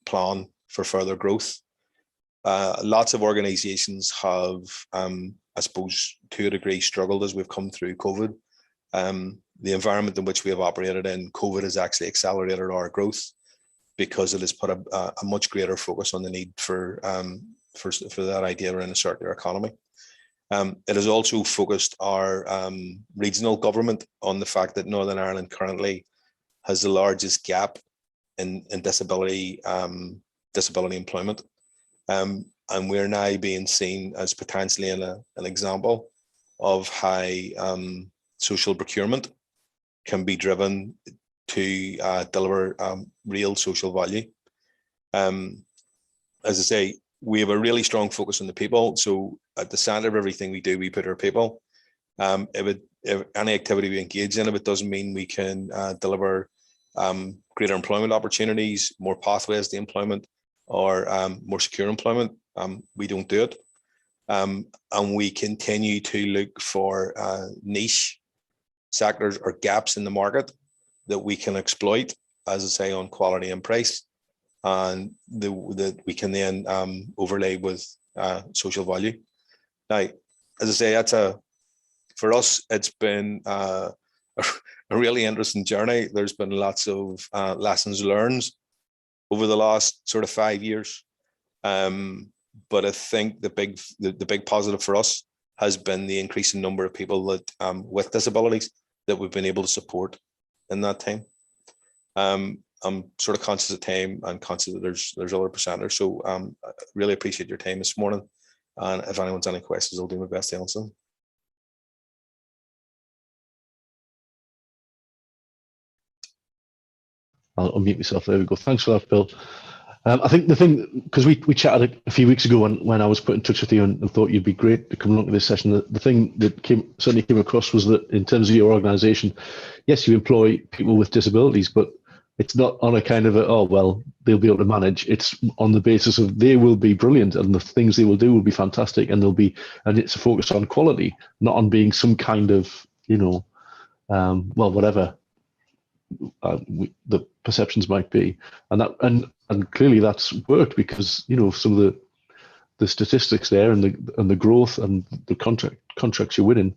plan for further growth. Lots of organisations have, I suppose, to a degree, struggled as we've come through COVID. The environment in which we have operated in, COVID has actually accelerated our growth because it has put a much greater focus on the need for that idea around a circular economy. It has also focused our regional government on the fact that Northern Ireland currently has the largest gap in disability employment. And we're now being seen as potentially an example of how social procurement can be driven to deliver real social value. As I say, we have a really strong focus on the people. So at the center of everything we do, we put our people. If any activity we engage in, if it doesn't mean we can deliver greater employment opportunities, more pathways to employment, or more secure employment, we don't do it. And we continue to look for niche sectors or gaps in the market that we can exploit, as I say, on quality and price, and that we can then overlay with social value. Now, as I say, for us, it's been a really interesting journey. There's been lots of lessons learned over the last sort of 5 years. But I think the big positive for us has been the increasing number of people that with disabilities that we've been able to support in that time. I'm sort of conscious of time and conscious that there's other presenters. So I really appreciate your time this morning. And if anyone's any questions, I'll do my best to answer them. I'll unmute myself. There we go. Thanks for that, Bill. I think the thing, because we chatted a few weeks ago when I was put in touch with you and thought you'd be great to come along to this session, the thing that certainly came across was that in terms of your organisation, yes, you employ people with disabilities, but it's not on a kind of they'll be able to manage. It's on the basis of they will be brilliant and the things they will do will be fantastic, and it's a focus on quality, not on being some kind of, whatever the perceptions might be, and clearly that's worked because some of the statistics there and the growth and the contracts you're winning.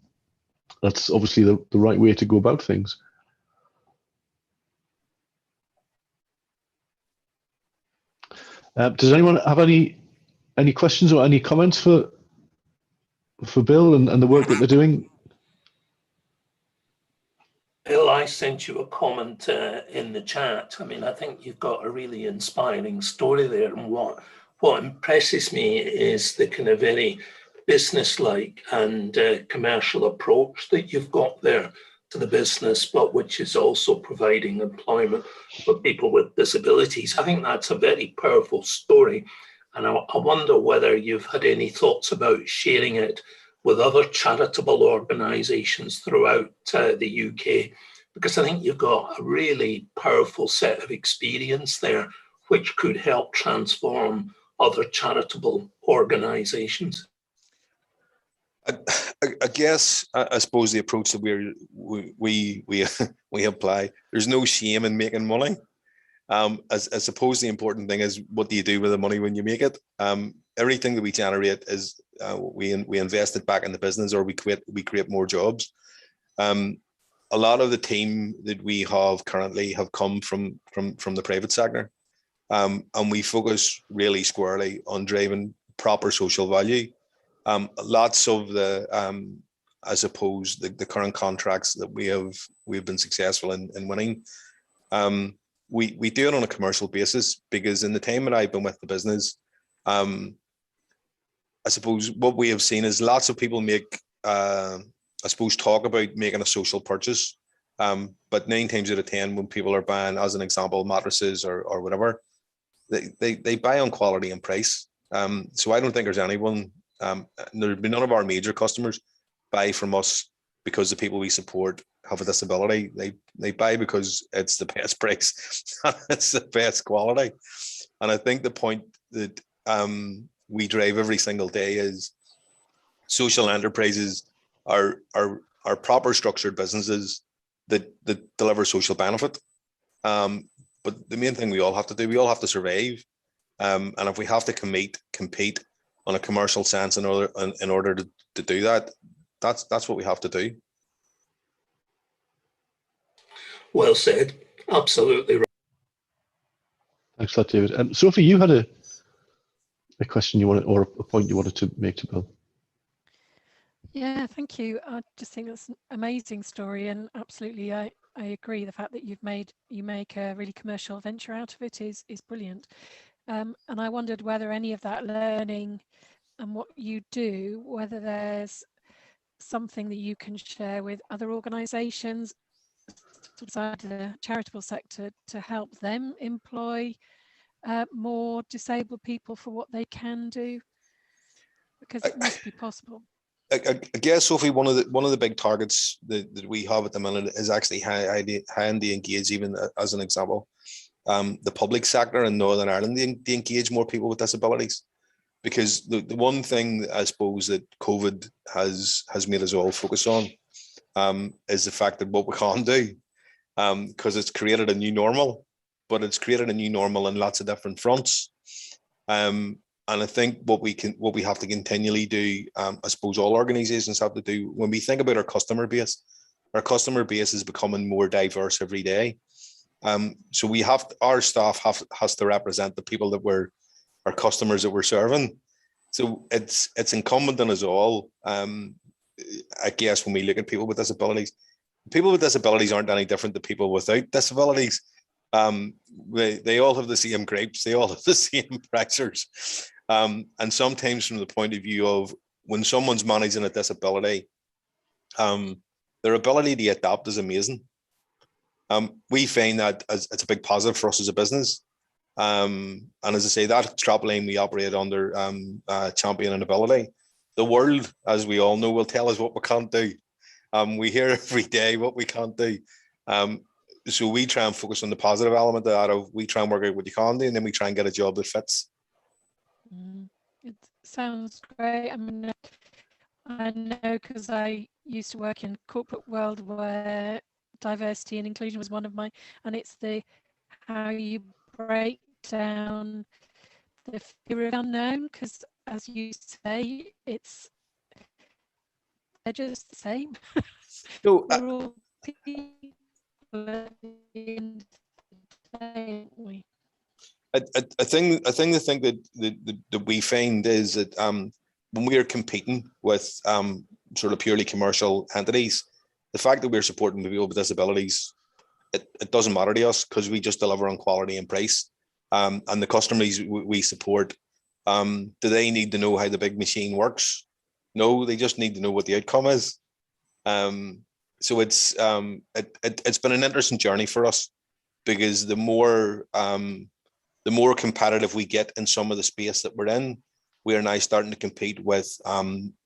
That's obviously the right way to go about things. Does anyone have any questions or any comments for Bill and the work that they're doing? Bill, I sent you a comment in the chat. I mean, I think you've got a really inspiring story there. And what impresses me is the kind of very business-like and commercial approach that you've got there to the business, but which is also providing employment for people with disabilities. I think that's a very powerful story. And I wonder whether you've had any thoughts about sharing it with other charitable organisations throughout the UK, because I think you've got a really powerful set of experience there, which could help transform other charitable organisations. I guess I suppose the approach that we apply. There's no shame in making money. I suppose the important thing is what do you do with the money when you make it. Everything that we generate is we invest it back in the business, or we create more jobs. A lot of the team that we have currently have come from the private sector, and we focus really squarely on driving proper social value. Lots of the I suppose the current contracts that we've been successful in winning. We do it on a commercial basis, because in the time that I've been with the business, I suppose what we have seen is lots of people make, I suppose, talk about making a social purchase. But 9 times out of 10, when people are buying, as an example, mattresses or whatever, they buy on quality and price. So I don't think there's anyone, there'd be none of our major customers buy from us because the people we support have a disability. They buy because it's the best price, it's the best quality. And I think the point that we drive every single day is social enterprises are proper structured businesses that deliver social benefit. But the main thing we all have to do, we all have to survive. And if we have to compete on a commercial sense in order to do that, that's what we have to do. Well said. Absolutely right. Thanks for that, David. Sophie, you had a question you wanted, or a point you wanted to make to Bill. Yeah, thank you. I just think that's an amazing story, and absolutely, I agree. The fact that you make a really commercial venture out of it is brilliant. And I wondered whether any of that learning and what you do, whether there's something that you can share with other organisations outside the charitable sector to help them employ more disabled people for what they can do, because it must be possible. I guess, Sophie, one of the big targets that we have at the minute is actually how they engage, even as an example, the public sector in Northern Ireland, they engage more people with disabilities. Because the one thing I suppose that COVID has made us all focus on is the fact that what we can't do, because it's created a new normal, but it's created a new normal in lots of different fronts. And I think what we have to continually do, I suppose all organizations have to do, when we think about our customer base is becoming more diverse every day. So our staff has to represent the people that our customers that we're serving. So it's incumbent on us all, I guess, when we look at people with disabilities aren't any different to people without disabilities. They all have the same gripes, they all have the same pressures. And sometimes from the point of view of when someone's managing a disability, their ability to adapt is amazing. We find that it's a big positive for us as a business. And as I say, that strap line we operate under, champion and ability. The world, as we all know, will tell us what we can't do. We hear every day what we can't do. So we try and focus on the positive element of that. We try and work out what you can do, and then we try and get a job that fits. It sounds great. I mean, I know because I used to work in corporate world where diversity and inclusion was one of my, and it's how you break down the fear of unknown, because as you say, they're just the same. So, we're all people at the end of the day, aren't we? I think that we find is that when we are competing with sort of purely commercial entities, the fact that we're supporting people with disabilities, it doesn't matter to us, because we just deliver on quality and price. And the customers we support, do they need to know how the big machine works? No, they just need to know what the outcome is. So it's been an interesting journey for us, because the more competitive we get in some of the space that we're in, we are now starting to compete with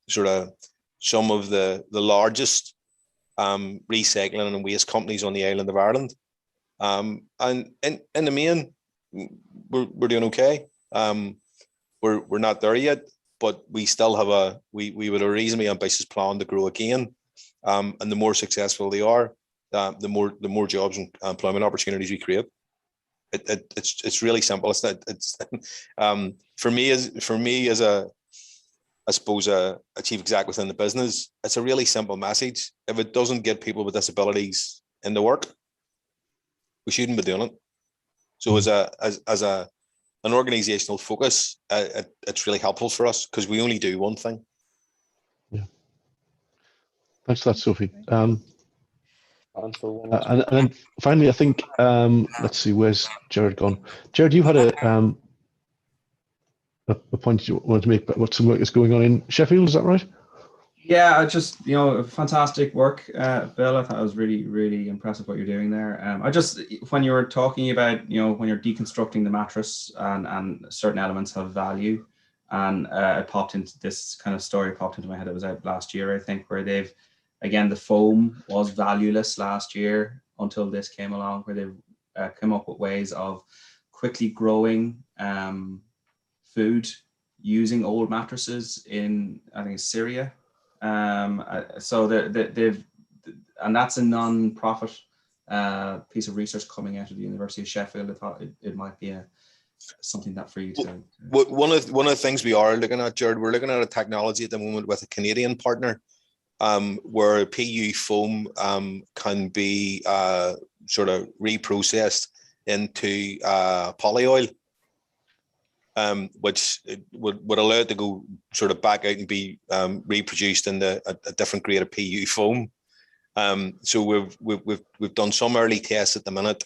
sort of some of the largest recycling and waste companies on the island of Ireland. And in the main, we're doing okay. We're not there yet, but we still have we would have a reasonably ambitious plan to grow again. And the more successful they are, the more jobs and employment opportunities we create. It's really simple. It's for me as I suppose a chief exec within the business, it's a really simple message. If it doesn't get people with disabilities into work, we shouldn't be doing it. So as an organizational focus, it's really helpful for us because we only do one thing. Yeah. Thanks for that, Sophie. And then finally, I think, let's see, where's Jared gone? Jared, you had a point you wanted to make about some work that's going on in Sheffield, is that right? Yeah, just, fantastic work, Bill. I thought it was really, really impressive what you're doing there. When you were talking about, when you're deconstructing the mattress and certain elements have value, and this kind of story popped into my head. It was out last year, I think, where again, the foam was valueless last year until this came along, where they've come up with ways of quickly growing food using old mattresses in, I think, Syria. So they've, and that's a non-profit piece of research coming out of the University of Sheffield. I thought it might be something that for you to. One of the things we are looking at, Jared, we're looking at a technology at the moment with a Canadian partner, where PU foam can be sort of reprocessed into polyoil. Which would allow it to go sort of back out and be reproduced in a different grade of PU foam. So we've done some early tests at the minute,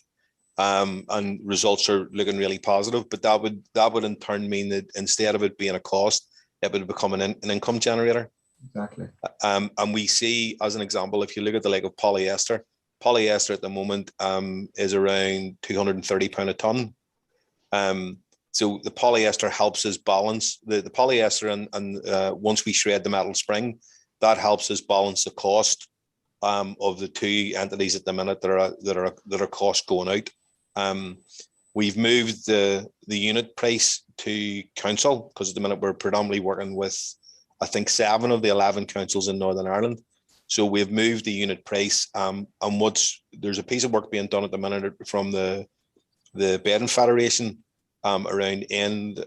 and results are looking really positive. But that would in turn mean that instead of it being a cost, it would become an income generator. Exactly. And we see, as an example, if you look at the like of polyester at the moment is around £230 a ton. So the polyester helps us balance the polyester, and once we shred the metal spring, that helps us balance the cost of the two entities at the minute that are cost going out. We've moved the unit price to council because at the minute we're predominantly working with, I think, 7 of the 11 councils in Northern Ireland. So we've moved the unit price, and there's a piece of work being done at the minute from the Bedding Federation. Around end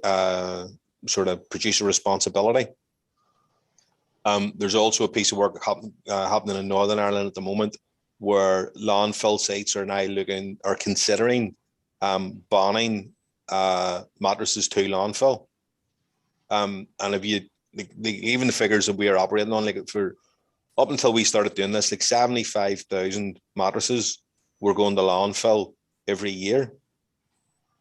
sort of producer responsibility. There's also a piece of work happening in Northern Ireland at the moment where landfill sites are considering banning mattresses to landfill. And if you even the figures that we are operating on, like for up until we started doing this, like 75,000 mattresses were going to landfill every year.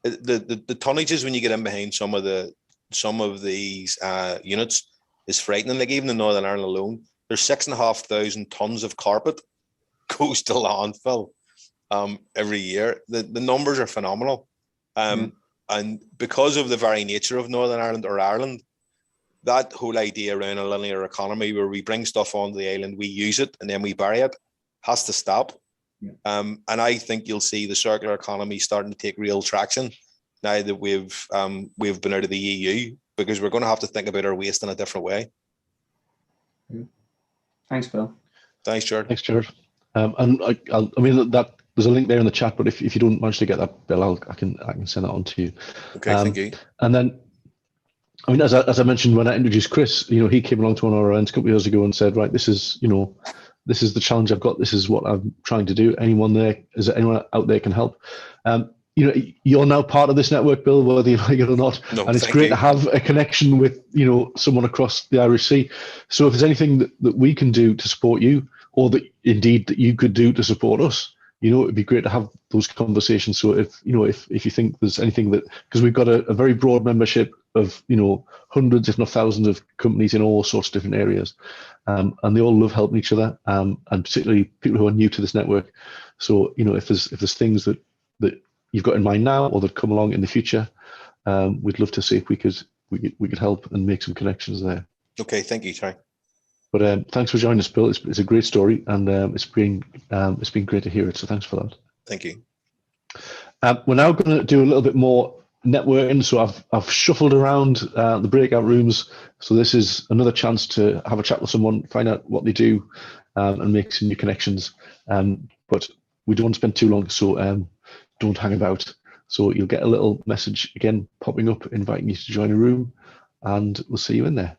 The tonnages when you get in behind some of these units is frightening. Like even in Northern Ireland alone, there's 6,500 tons of carpet goes to landfill every year. The numbers are phenomenal, and because of the very nature of Northern Ireland or Ireland, that whole idea around a linear economy where we bring stuff onto the island, we use it, and then we bury it, has to stop. And I think you'll see the circular economy starting to take real traction now that we've been out of the EU, because we're going to have to think about our waste in a different way. Thanks, Bill. Thanks, Jared. Thanks, Jared. And I mean that there's a link there in the chat, but if you don't manage to get that, Bill, I can send that on to you. Okay, thank you. And then, I mean, as I mentioned when I introduced Chris, he came along to one of our events a couple of years ago and said, right, this is the challenge I've got. This is what I'm trying to do. Is there anyone out there can help? You're now part of this network, Bill, whether you like it or not. No, and it's great to have a connection with, someone across the Irish Sea. So if there's anything that we can do to support you, or that indeed that you could do to support us, it'd be great to have those conversations. So if you think there's anything because we've got a very broad membership of, hundreds, if not thousands of companies in all sorts of different areas. And they all love helping each other, and particularly people who are new to this network. So, if there's things that you've got in mind now or that come along in the future, we'd love to see if we could help and make some connections there. Okay, thank you, Terry. But thanks for joining us, Bill. It's a great story, and it's been great to hear it. So thanks for that. Thank you. We're now going to do a little bit more networking. So I've shuffled around the breakout rooms. So this is another chance to have a chat with someone, find out what they do, and make some new connections. But we don't want to spend too long, so don't hang about. So you'll get a little message again popping up, inviting you to join a room, and we'll see you in there.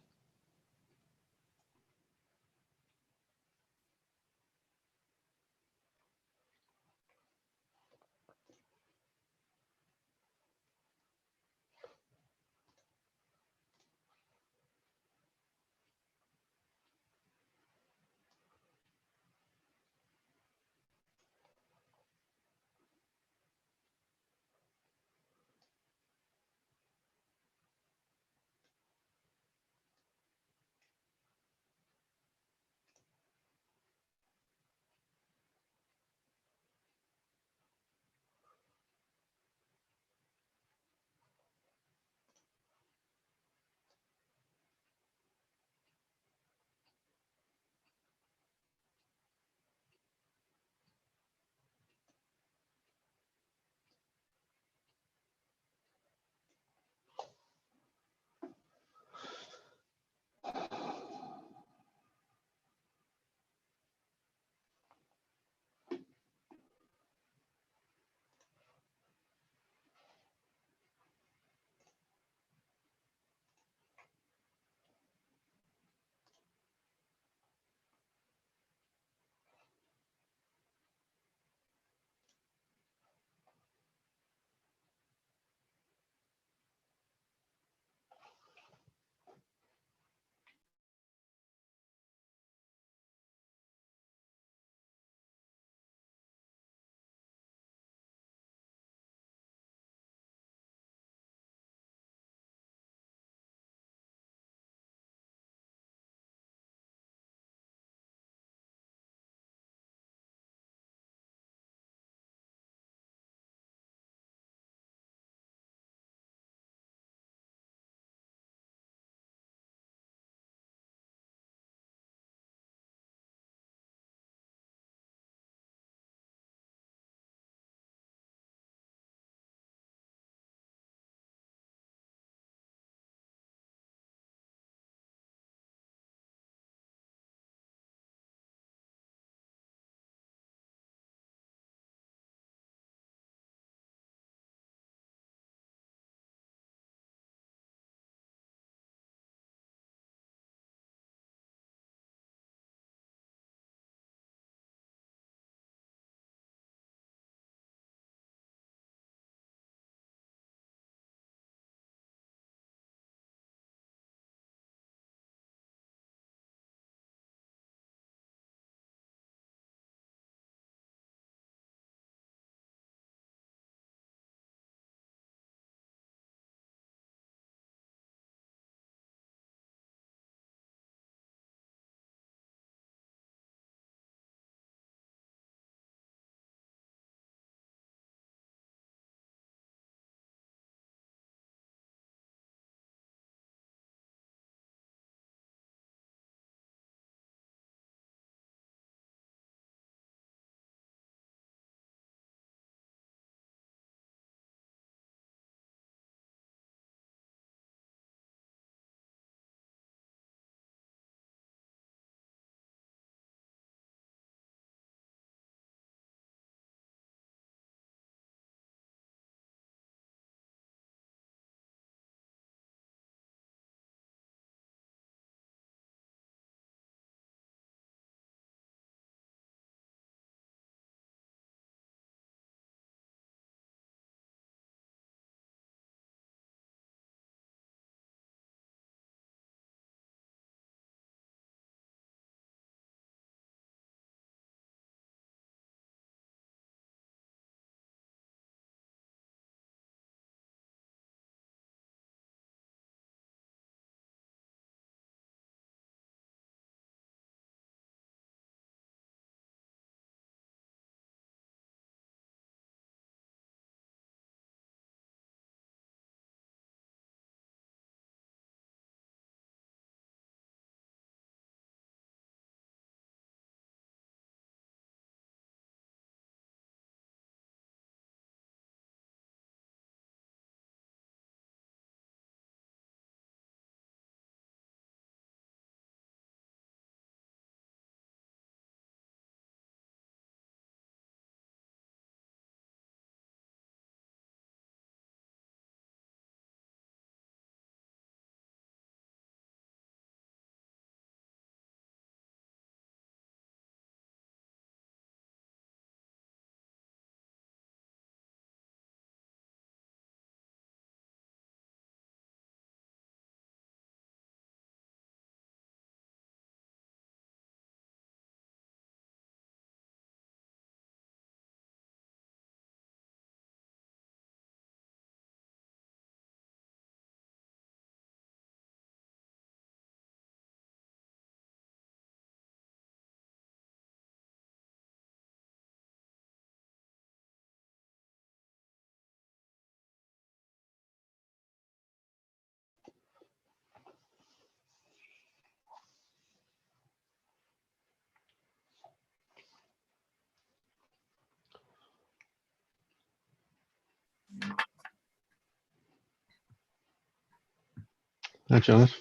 Hi, Janet.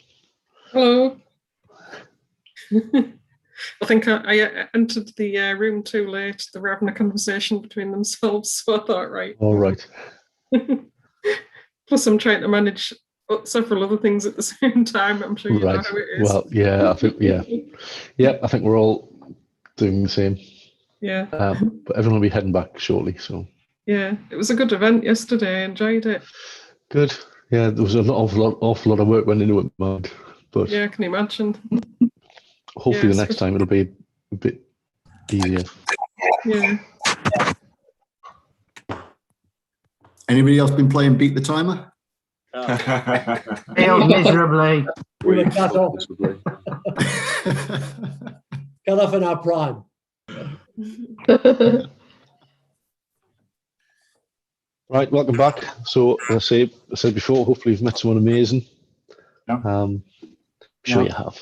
Hello. I think I entered the room too late. They were having a conversation between themselves, so I thought, right. All right. Plus, I'm trying to manage several other things at the same time. I'm sure you know Right. how it is. Well, yeah, I think, yeah, I think we're all doing the same. Yeah. But everyone will be heading back shortly. So. Yeah, it was a good event yesterday. I enjoyed it. Good. Yeah, there was an awful lot of work went into it, Mark. But yeah, I can imagine. Hopefully, the next time it'll be a bit easier. Yeah. Anybody else been playing Beat the Timer? Failed miserably. We were cut off. Cut off in our prime. Right, welcome back. So, as I said before, hopefully you've met someone amazing. Yeah. I'm sure you have.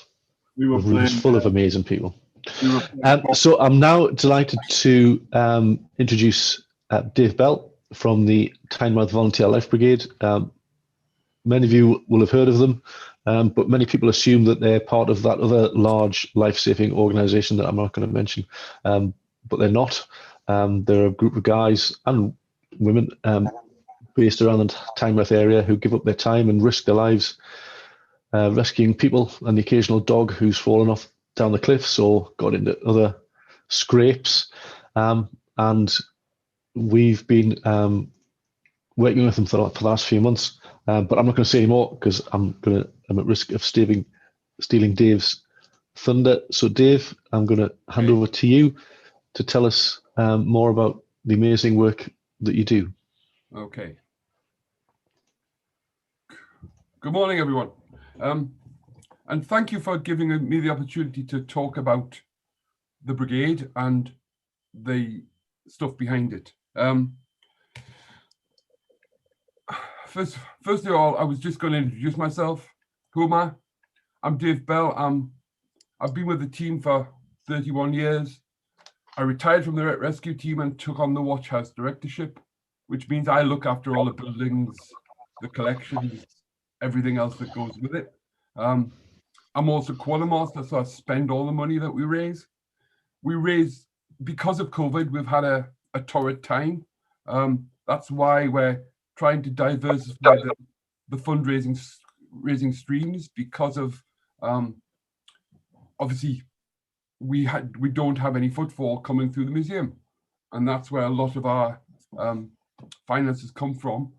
We were The room is full of amazing people. We So I'm now delighted to introduce Dave Bell from the Tynemouth Volunteer Life Brigade. Many of you will have heard of them, but many people assume that they're part of that other large life-saving organisation that I'm not going to mention, but they're not. They're a group of guys and women based around the Tynemouth area who give up their time and risk their lives rescuing people and the occasional dog who's fallen off down the cliffs or got into other scrapes. And we've been working with them for the last few months, but I'm not going to say any more because I'm at risk of stealing Dave's thunder. So Dave, I'm going to hand over to you to tell us more about the amazing work that you do. Okay. Good morning, everyone. And thank you for giving me the opportunity to talk about the brigade and the stuff behind it. First of all, I was just going to introduce myself. Who am I? I'm Dave Bell. I've been with the team for 31 years. I retired from the rescue team and took on the Watch House directorship, which means I look after all the buildings, the collections, everything else that goes with it. I'm also quartermaster, so I spend all the money that we raise. Because of COVID, we've had a torrid time. That's why we're trying to diversify the fundraising streams, because of obviously we don't have any footfall coming through the museum, and that's where a lot of our finances come from,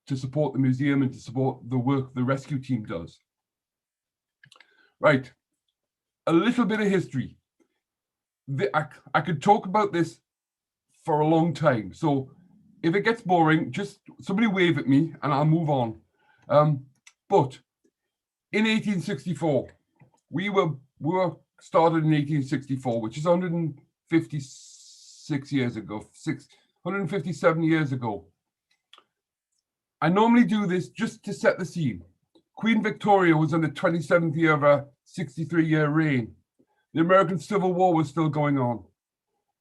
to support the museum and to support the work the rescue team does. Right, a little bit of history. I could talk about this for a long time, so if it gets boring, just somebody wave at me and I'll move on. But in 1864, we were started in 1864, which is 156 years ago, 157 years ago. I normally do this just to set the scene. Queen Victoria was in the 27th year of her 63-year reign. The American Civil War was still going on.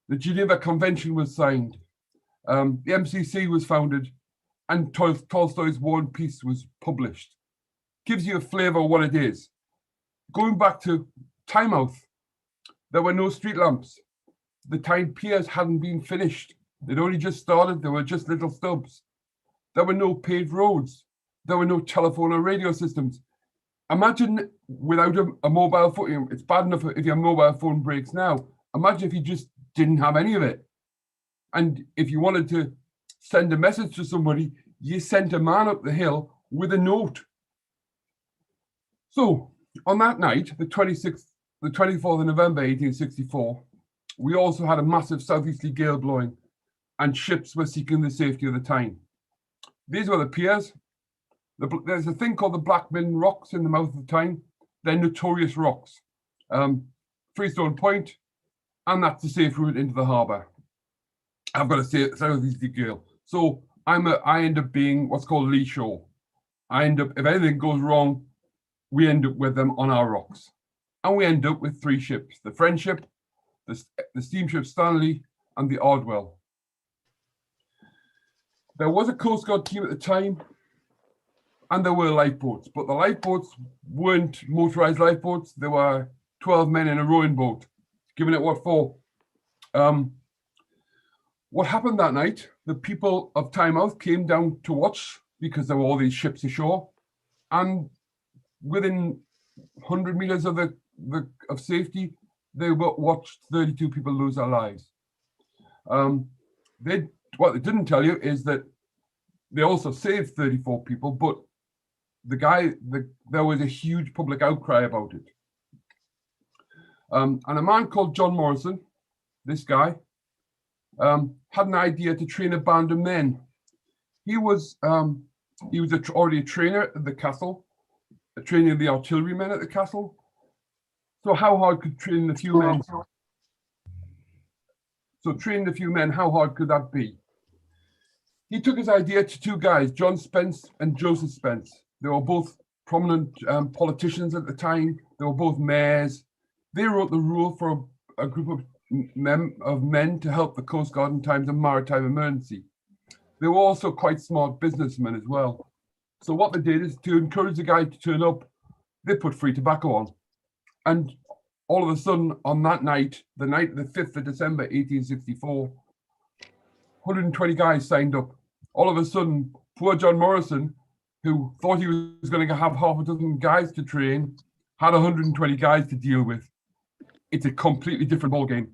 The Geneva Convention was signed. The MCC was founded, and Tolstoy's War and Peace was published. Gives you a flavour of what it is. Going back to Tynemouth, there were no street lamps. The Tyne piers hadn't been finished. They'd only just started. There were just little stubs. There were no paved roads. There were no telephone or radio systems. Imagine without a mobile phone. It's bad enough if your mobile phone breaks now. Imagine if you just didn't have any of it. And if you wanted to send a message to somebody, you sent a man up the hill with a note. So on that night, the 24th of November, 1864, we also had a massive southeasterly gale blowing, and ships were seeking the safety of the Tyne. These were the piers. There's a thing called the Blackmin Rocks in the mouth of the Tyne. They're notorious rocks. Freestone Point, and that's the safe route into the harbour. I've got to say southeasterly gale. So I end up being what's called lee shore. If anything goes wrong, we end up with them on our rocks. And we end up with 3 ships: the Friendship, the steamship Stanley, and the Ardwell. There was a Coast Guard team at the time, and there were lifeboats, but the lifeboats weren't motorized lifeboats. There were 12 men in a rowing boat, giving it what for. What happened that night, the people of Tynemouth came down to watch because there were all these ships ashore, and within 100 meters of of safety, they watched 32 people lose their lives. What they didn't tell you is that they also saved 34 people, but there was a huge public outcry about it. And a man called John Morrison, this guy, had an idea to train a band of men. He was already a trainer at the castle, training the artillerymen at the castle. So how hard could training a few men? So training a few men, how hard could that be? He took his idea to two guys, John Spence and Joseph Spence. They were both prominent politicians at the time. They were both mayors. They wrote the rule for a group of men to help the Coast Guard in times of maritime emergency. They were also quite smart businessmen as well. So what they did is to encourage the guy to turn up, they put free tobacco on. And all of a sudden on that night, the night of the 5th of December, 1864, 120 guys signed up. All of a sudden, poor John Morrison, who thought he was going to have half a dozen guys to train, had 120 guys to deal with. It's a completely different ballgame.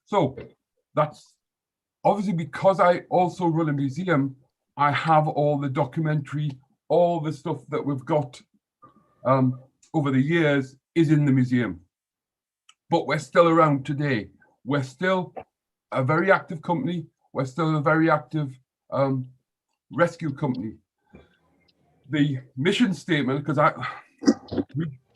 So that's obviously because I also run a museum, I have all the documentary, all the stuff that we've got over the years is in the museum. But we're still around today. We're still a very active company. We're still a very active rescue company. The mission statement, because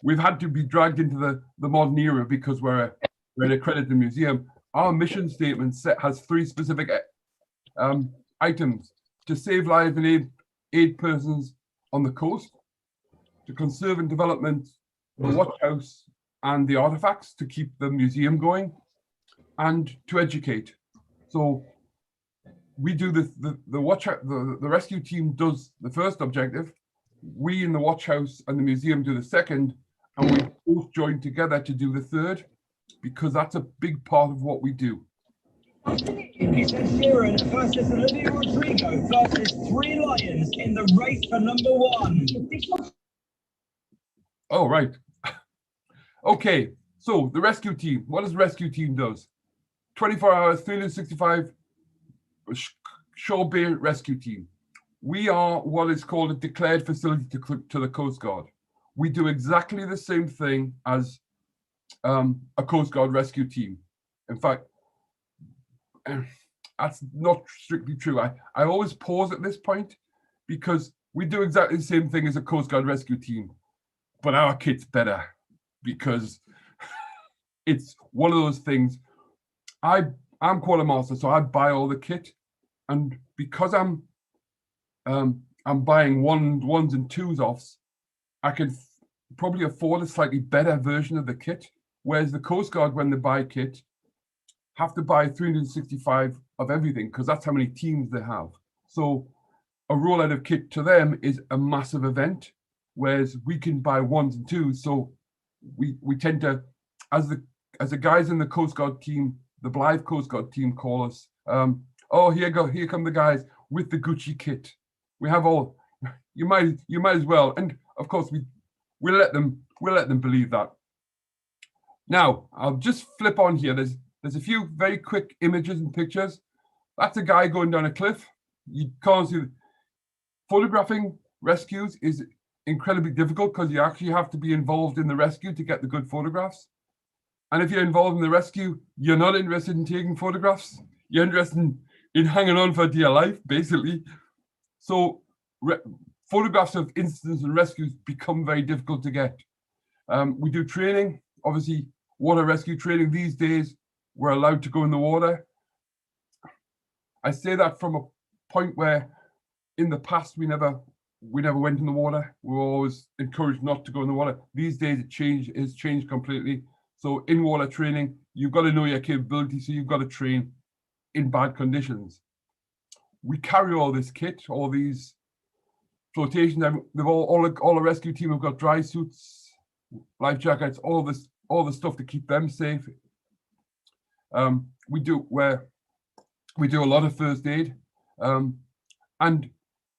we've had to be dragged into the modern era because we're an accredited museum. Our mission statement has 3 specific items: to save lives and aid persons on the coast, to conserve and development the watch house and the artifacts to keep the museum going, and to educate. So we do the rescue team does the first objective. We in the watch house and the museum do the second, and we both join together to do the third, because that's a big part of what we do. It's Ed Sheeran versus Olivia Rodrigo versus 3 lions in the race for #1. Oh, right. Okay, so the rescue team. What does the rescue team does? 24 hours, 365 shore-based rescue team. We are what is called a declared facility to the Coast Guard. We do exactly the same thing as a Coast Guard rescue team. In fact, that's not strictly true. I always pause at this point because we do exactly the same thing as a Coast Guard rescue team, but our kit's better because it's one of those things. I'm quartermaster, so I buy all the kit, and because I'm buying ones and twos offs, I can probably afford a slightly better version of the kit. Whereas the Coast Guard, when they buy kit, have to buy 365 of everything because that's how many teams they have. So a rollout of kit to them is a massive event, whereas we can buy ones and twos. So we tend to, as the guys in the Coast Guard team, the Blythe Coast Guard team call us, oh, here come the guys with the Gucci kit. We have all, you might as well. And of course we'll let them believe that. Now I'll just flip on here. There's a few very quick images and pictures. That's a guy going down a cliff. You can't see. Photographing rescues is incredibly difficult because you actually have to be involved in the rescue to get the good photographs. And if you're involved in the rescue, you're not interested in taking photographs. You're interested in hanging on for dear life, basically. So photographs of incidents and rescues become very difficult to get. We do training, obviously water rescue training. These days, we're allowed to go in the water. I say that from a point where in the past, we never went in the water. We were always encouraged not to go in the water. These days, it's changed completely. So in water training, you've got to know your capability. So you've got to train in bad conditions. We carry all this kit, all these flotation. They've all the rescue team have got dry suits, life jackets, all the stuff to keep them safe. We do a lot of first aid, and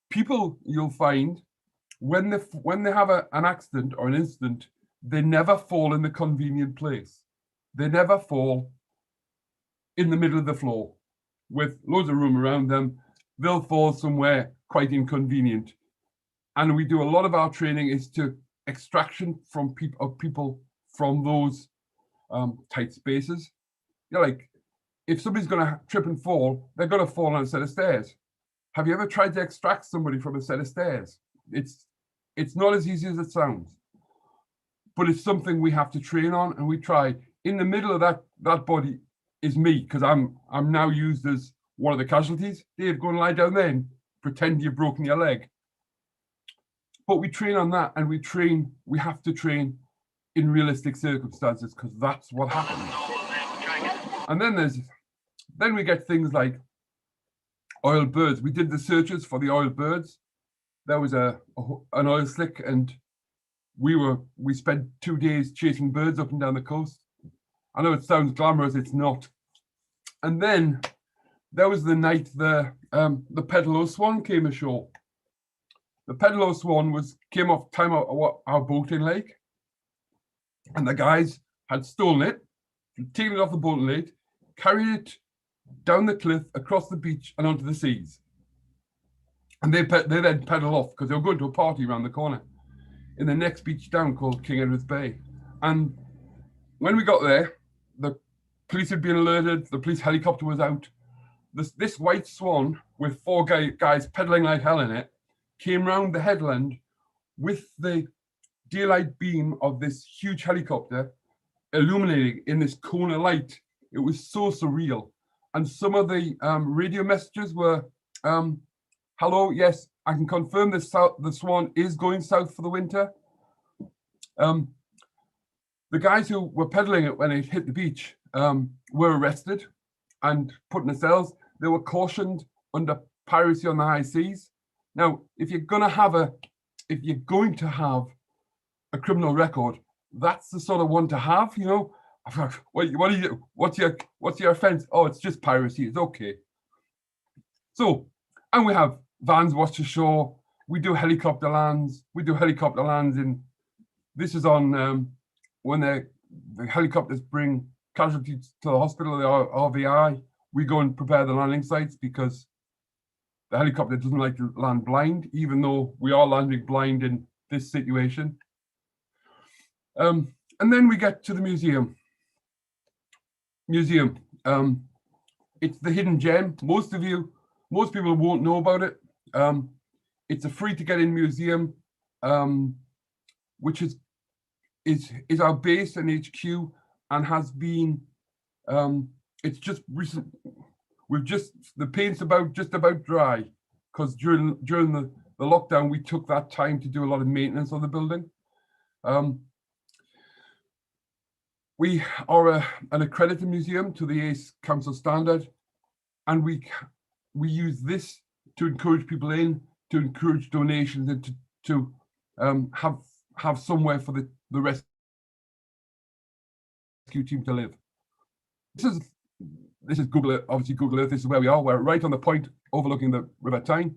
people, you'll find, when they have an accident or an incident, they never fall in the convenient place. They never fall in the middle of the floor with loads of room around them. They'll fall somewhere quite inconvenient. And we do a lot of our training is to extraction from people from those tight spaces. You're like, if somebody's going to trip and fall, they're going to fall on a set of stairs. Have you ever tried to extract somebody from a set of stairs? It's not as easy as it sounds, but it's something we have to train on, and we try. In the middle of that body is me, because I'm now used as one of the casualties. Dave, go and lie down there and pretend you've broken your leg. But we train on that, and we have to train in realistic circumstances, because that's what happens. And then we get things like oil birds. We did the searches for the oil birds. There was an oil slick, and we spent 2 days chasing birds up and down the coast. I know it sounds glamorous, it's not. And then there was the night the Pedalo Swan came ashore. The Pedalo Swan came off time our boating lake, and the guys had stolen it, taken it off the boating lake, carried it down the cliff, across the beach, and onto the seas. And they then pedal off because they were going to a party around the corner in the next beach down called King Edward's Bay. And when we got there, the police had been alerted. The police helicopter was out. This white swan with 4 guys pedaling like hell in it came round the headland with the daylight beam of this huge helicopter illuminating in this cone of light. It was so surreal. And some of the radio messages were, hello, yes, I can confirm the Swan is going south for the winter. The guys who were pedaling it when it hit the beach were arrested and put in the cells. They were cautioned under piracy on the high seas. Now, if you're going to have a criminal record, that's the sort of one to have, you know. What's your offense? Oh, it's just piracy. It's okay. So, and we have vans washed ashore. We do helicopter lands. This is on when the helicopters bring casualties to the hospital, the RVI. We go and prepare the landing sites because the helicopter doesn't like to land blind, even though we are landing blind in this situation. And then we get to the museum. It's the hidden gem. Most people won't know about it. It's a free to get in museum, which is our base and HQ, and has been. It's just recent. The paint's just about dry, because during the lockdown we took that time to do a lot of maintenance on the building. We are an accredited museum to the ACE Council standard, and we use this to encourage people in, to encourage donations, and to have somewhere for the rescue team to live. This is Google Earth, obviously Google Earth. This is where we are. We're right on the point overlooking the River Tyne.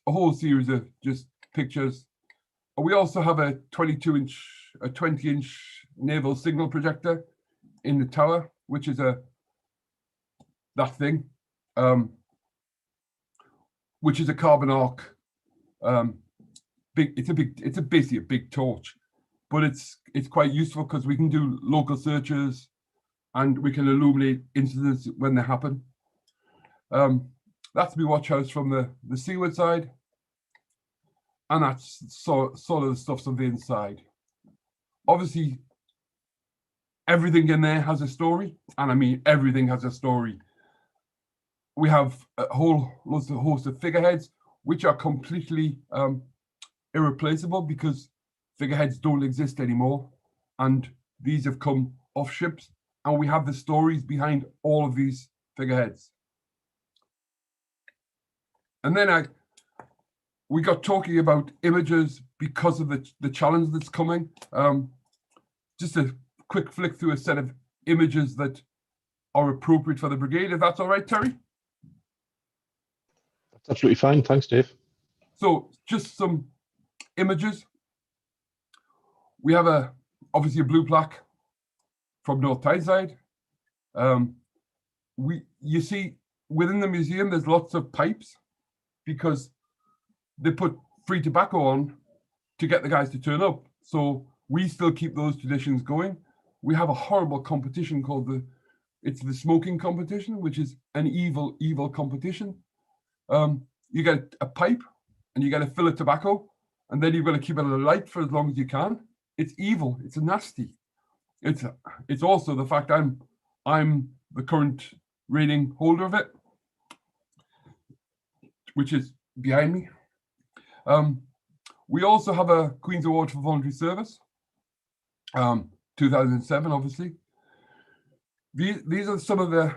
A whole series of just pictures. We also have a 20-inch naval signal projector in the tower, which is that thing, which is a carbon arc. It's basically a big torch, but it's quite useful because we can do local searches and we can illuminate incidents when they happen. That's the watch house from the seaward side, and that's sort of the stuff's on the inside. Obviously, everything in there has a story, and I mean everything has a story. We have a host of figureheads, which are completely irreplaceable because figureheads don't exist anymore, and these have come off ships, and we have the stories behind all of these figureheads. And then we got talking about images because of the challenge that's coming. Just a quick flick through a set of images that are appropriate for the brigade, if that's all right, Terry. That's absolutely fine. Thanks, Dave. So just some images. We have obviously a blue plaque from North Tyneside. You see within the museum, there's lots of pipes because they put free tobacco on to get the guys to turn up. So we still keep those traditions going. We have a horrible competition called it's the smoking competition, which is an evil competition. You get a pipe and you got to fill it tobacco, and then you've got to keep it alight for as long as you can. It's evil. It's nasty. It's also the fact I'm the current rating holder of it, which is behind me. We also have a Queen's Award for Voluntary Service, 2007, obviously. These are some of the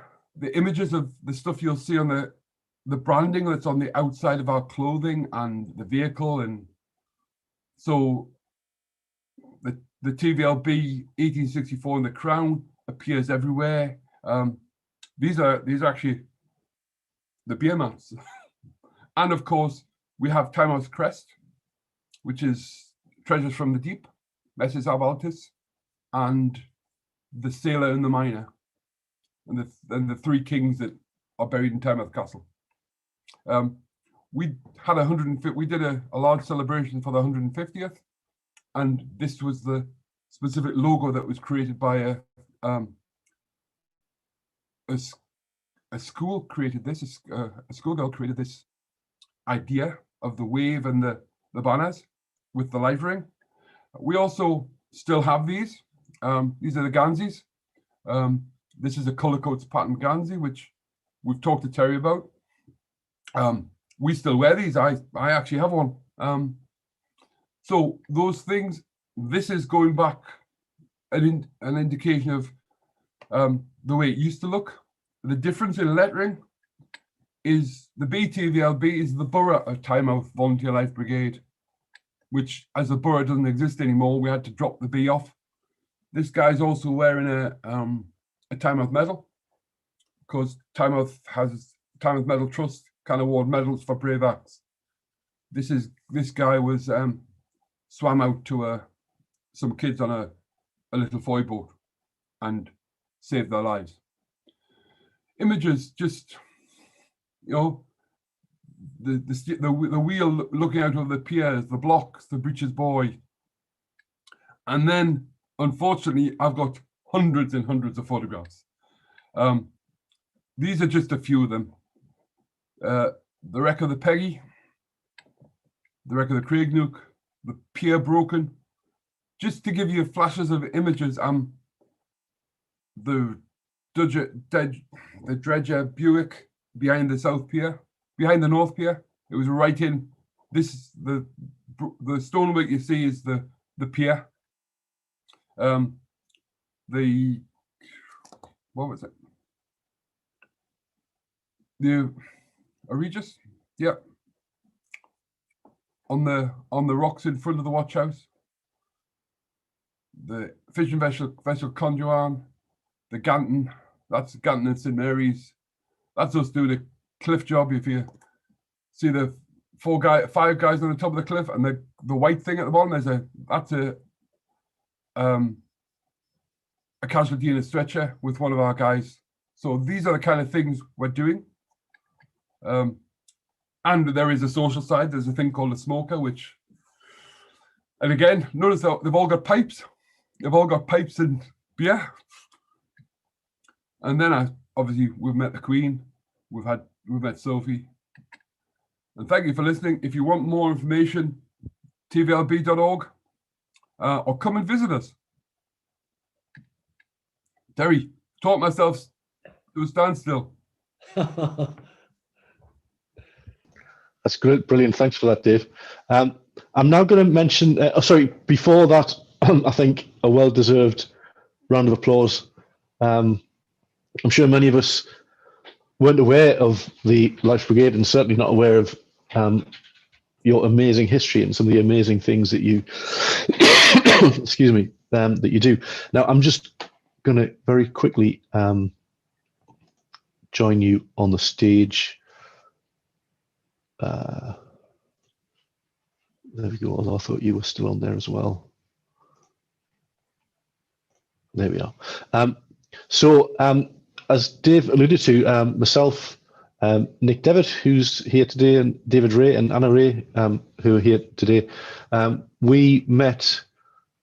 images of the stuff you'll see on the branding that's on the outside of our clothing and the vehicle. And so the TVLB 1864 and the crown appears everywhere. These are actually the beer mats. And of course, we have Tynemouth's crest, which is Treasures from the Deep, Messrs Albaltis, and the sailor and the miner, and the three kings that are buried in Tynemouth Castle. We did a large celebration for the 150th, and this was the specific logo that was created by a school created this. A schoolgirl created this idea of the wave and the banners with the life ring. We also still have these. These are the Ganseys. This is a Colour Coats pattern Gansey, which we've talked to Terry about. We still wear these. I actually have one. So those things, this is going back an indication of the way it used to look. The difference in lettering is the BTVLB is the Borough of Tynemouth Volunteer Life Brigade, which as a borough doesn't exist anymore. We had to drop the B off. This guy's also wearing a Tynemouth medal because Tynemouth Medal Trust can award medals for brave acts. This guy was swam out to some kids on a little foy boat and saved their lives. Images, just the wheel looking out of the piers, the blocks, the breeches buoy, and then unfortunately I've got hundreds and hundreds of photographs. These are just a few of them. The wreck of the Peggy, the wreck of the Craignook, the pier broken. Just to give you flashes of images, the dredger Buick behind the South Pier, behind the North Pier. It was right in this. The stonework you see is the pier. What was it? The Regis, yeah. On the rocks in front of the watch house. The fishing vessel Conjuan, the Ganton, that's Ganton and St Mary's. That's us doing a cliff job. If you see the five guys on the top of the cliff and the white thing at the bottom, that's a casualty in a stretcher with one of our guys. So these are the kind of things we're doing. And there is a social side. There's a thing called a smoker, and again, notice that they've all got pipes. They've all got pipes and beer. And then obviously we've met the Queen. We've met Sophie. And thank you for listening. If you want more information, tvlb.org, or come and visit us. Terry, taught myself to a standstill. That's great, brilliant. Thanks for that, Dave. I'm now going to mention, before that, I think a well-deserved round of applause. I'm sure many of us weren't aware of the Life Brigade and certainly not aware of your amazing history and some of the amazing things that you, excuse me, that you do. Now, I'm just going to very quickly join you on the stage. There we go. I thought you were still on there as well. There we are. As Dave alluded to, myself, Nick Devitt, who's here today, and David Ray and Anna Ray, who are here today, we met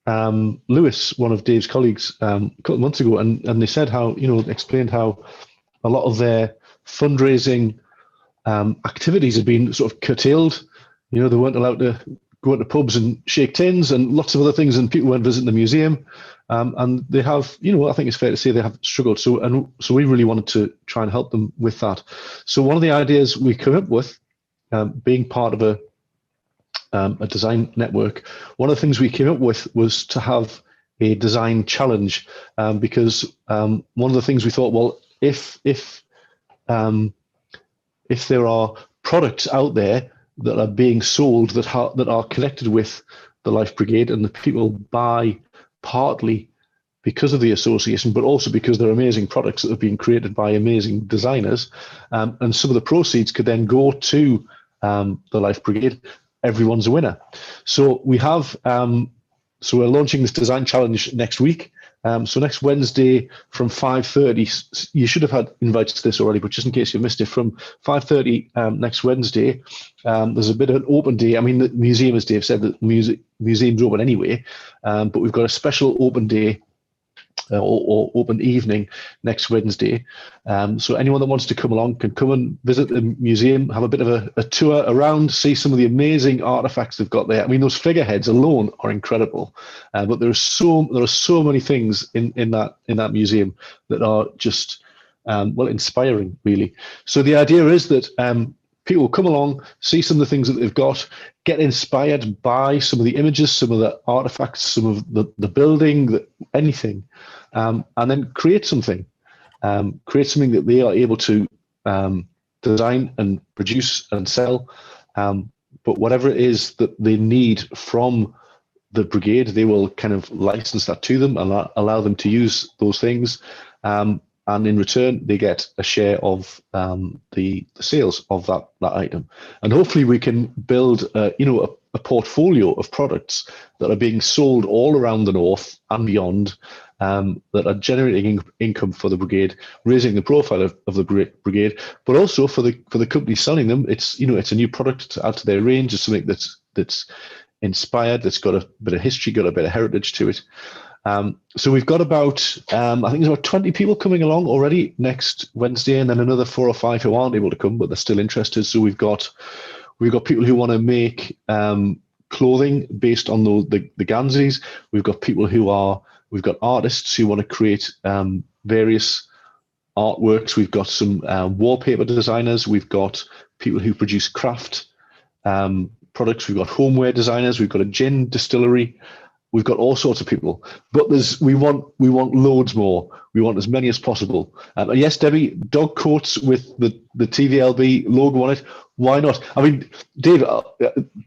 Lewis, one of Dave's colleagues, a couple of months ago, and they said how, explained how a lot of their fundraising activities had been sort of curtailed. They weren't allowed to go into pubs and shake tins and lots of other things, and people weren't visiting the museum. And they have, I think it's fair to say they have struggled. So we really wanted to try and help them with that. So one of the ideas we came up with, being part of a design network, one of the things we came up with was to have a design challenge, because one of the things we thought, well, if there are products out there that are being sold that are connected with the Life Brigade, and the people buy partly because of the association, but also because they're amazing products that have been created by amazing designers, and some of the proceeds could then go to the Life Brigade, everyone's a winner. So we have, so we're launching this design challenge next week. So next Wednesday from 5:30, you should have had invites to this already, but just in case you missed it, from 5:30 next Wednesday, there's a bit of an open day. I mean, the museum, as Dave said, the museum's open anyway, but we've got a special open day or open evening next Wednesday. So anyone that wants to come along can come and visit the museum, have a bit of a tour around, see some of the amazing artifacts they've got there. I mean, those figureheads alone are incredible, but there are so many things in that museum that are just inspiring, really. So the idea is that people will come along, see some of the things that they've got, get inspired by some of the images, some of the artifacts, some of the building, anything, and then create something that they are able to design and produce and sell. But whatever it is that they need from the brigade, they will kind of license that to them and allow them to use those things. And in return, they get a share of the sales of that item. And hopefully we can build a portfolio of products that are being sold all around the north and beyond, that are generating income for the brigade, raising the profile of the brigade, but also for the company selling them. It's a new product to add to their range. It's something that's inspired, that's got a bit of history, got a bit of heritage to it. So we've got about, I think there's about 20 people coming along already next Wednesday, and then another 4 or 5 who aren't able to come, but they're still interested. So we've got people who want to make clothing based on the Ganzis. We've got artists who want to create various artworks. We've got some wallpaper designers. We've got people who produce craft products. We've got homeware designers. We've got a gin distillery. We've got all sorts of people, but we want loads more. We want as many as possible. And yes, Debbie, dog coats with the TVLB logo on it. Why not? I mean, Dave,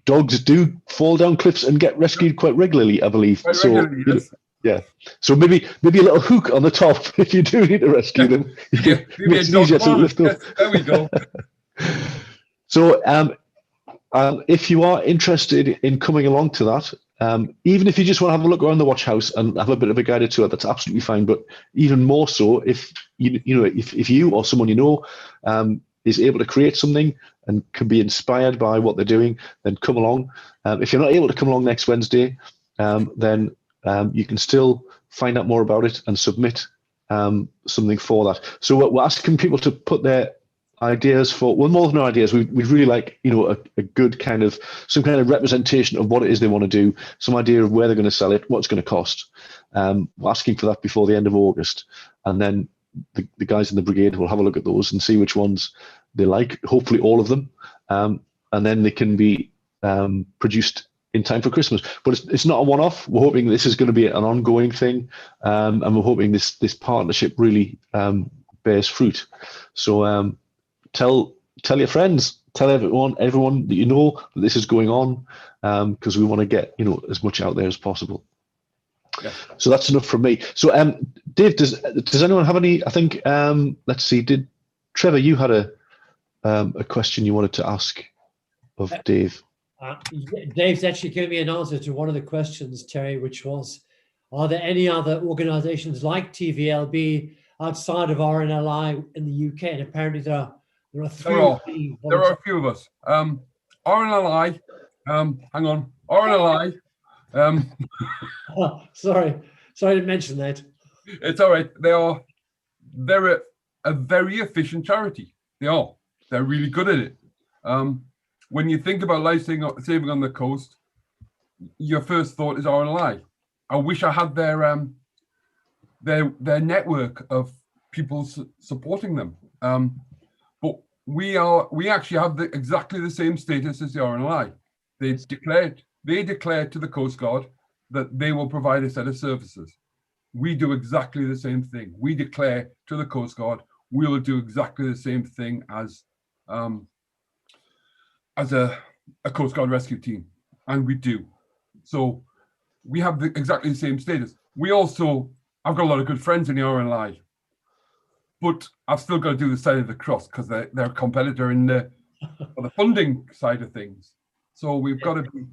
dogs do fall down cliffs and get rescued quite regularly, I believe. Yes. Yeah. So maybe a little hook on the top if you do need to rescue them. Yeah, maybe a dog lift up. There we go. So if you are interested in coming along to that, even if you just want to have a look around the watch house and have a bit of a guided tour, that's absolutely fine. But even more so, if you or someone you know is able to create something and can be inspired by what they're doing, then come along. If you're not able to come along next Wednesday, then you can still find out more about it and submit something for that. So we're asking people to put their ideas for, well, more than ideas, we'd really like, a good kind of, some kind of representation of what it is they want to do, some idea of where they're going to sell it, what it's going to cost. We're asking for that before the end of August. And then the guys in the brigade will have a look at those and see which ones they like, hopefully all of them. And then they can be produced in time for Christmas. But it's not a one-off. We're hoping this is going to be an ongoing thing. And we're hoping this partnership really bears fruit. So tell tell your friends, tell everyone that you know that this is going on, because we want to get as much out there as possible. Yeah. So that's enough from me. So Dave, does anyone have any? I think let's see. Did Trevor, you had a question you wanted to ask of Dave? Dave's actually given me an answer to one of the questions, Terry, which was, are there any other organizations like TVLB outside of RNLI in the UK? And apparently there are three. There are a few of us. RNLI, hang on, RNLI. Oh, sorry to mention that. It's all right. They're a very efficient charity. They're really good at it. When you think about life saving on the coast, your first thought is RNLI. I wish I had their network of people supporting them. But we actually have exactly the same status as the RNLI. They declared to the Coast Guard that they will provide a set of services. We do exactly the same thing. We declare to the Coast Guard we will do exactly the same thing as a Coast Guard rescue team, and we do. So we have exactly the same status. I've got a lot of good friends in the RNLI, but I've still got to do the sign of the cross because they're a competitor in the funding side of things. So we've got to be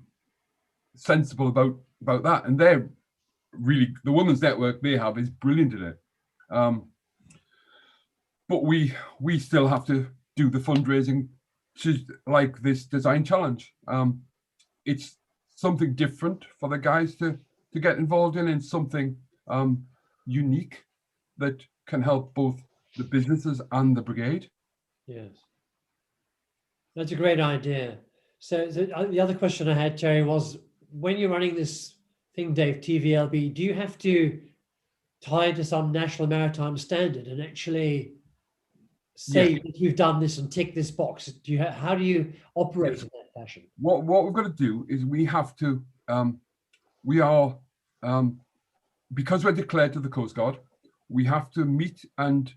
sensible about that. And they're really, the women's network they have is brilliant in it. But we still have to do the fundraising like this design challenge. It's something different for the guys to get involved in, and something unique that can help both the businesses and the brigade. Yes, that's a great idea. So the other question I had, Terry, was when you're running this thing, Dave, TVLB, do you have to tie to some national maritime standard and actually say that you've done this and tick this box? How do you operate in that fashion? What we've got to do is we have to, because we're declared to the Coast Guard, we have to meet and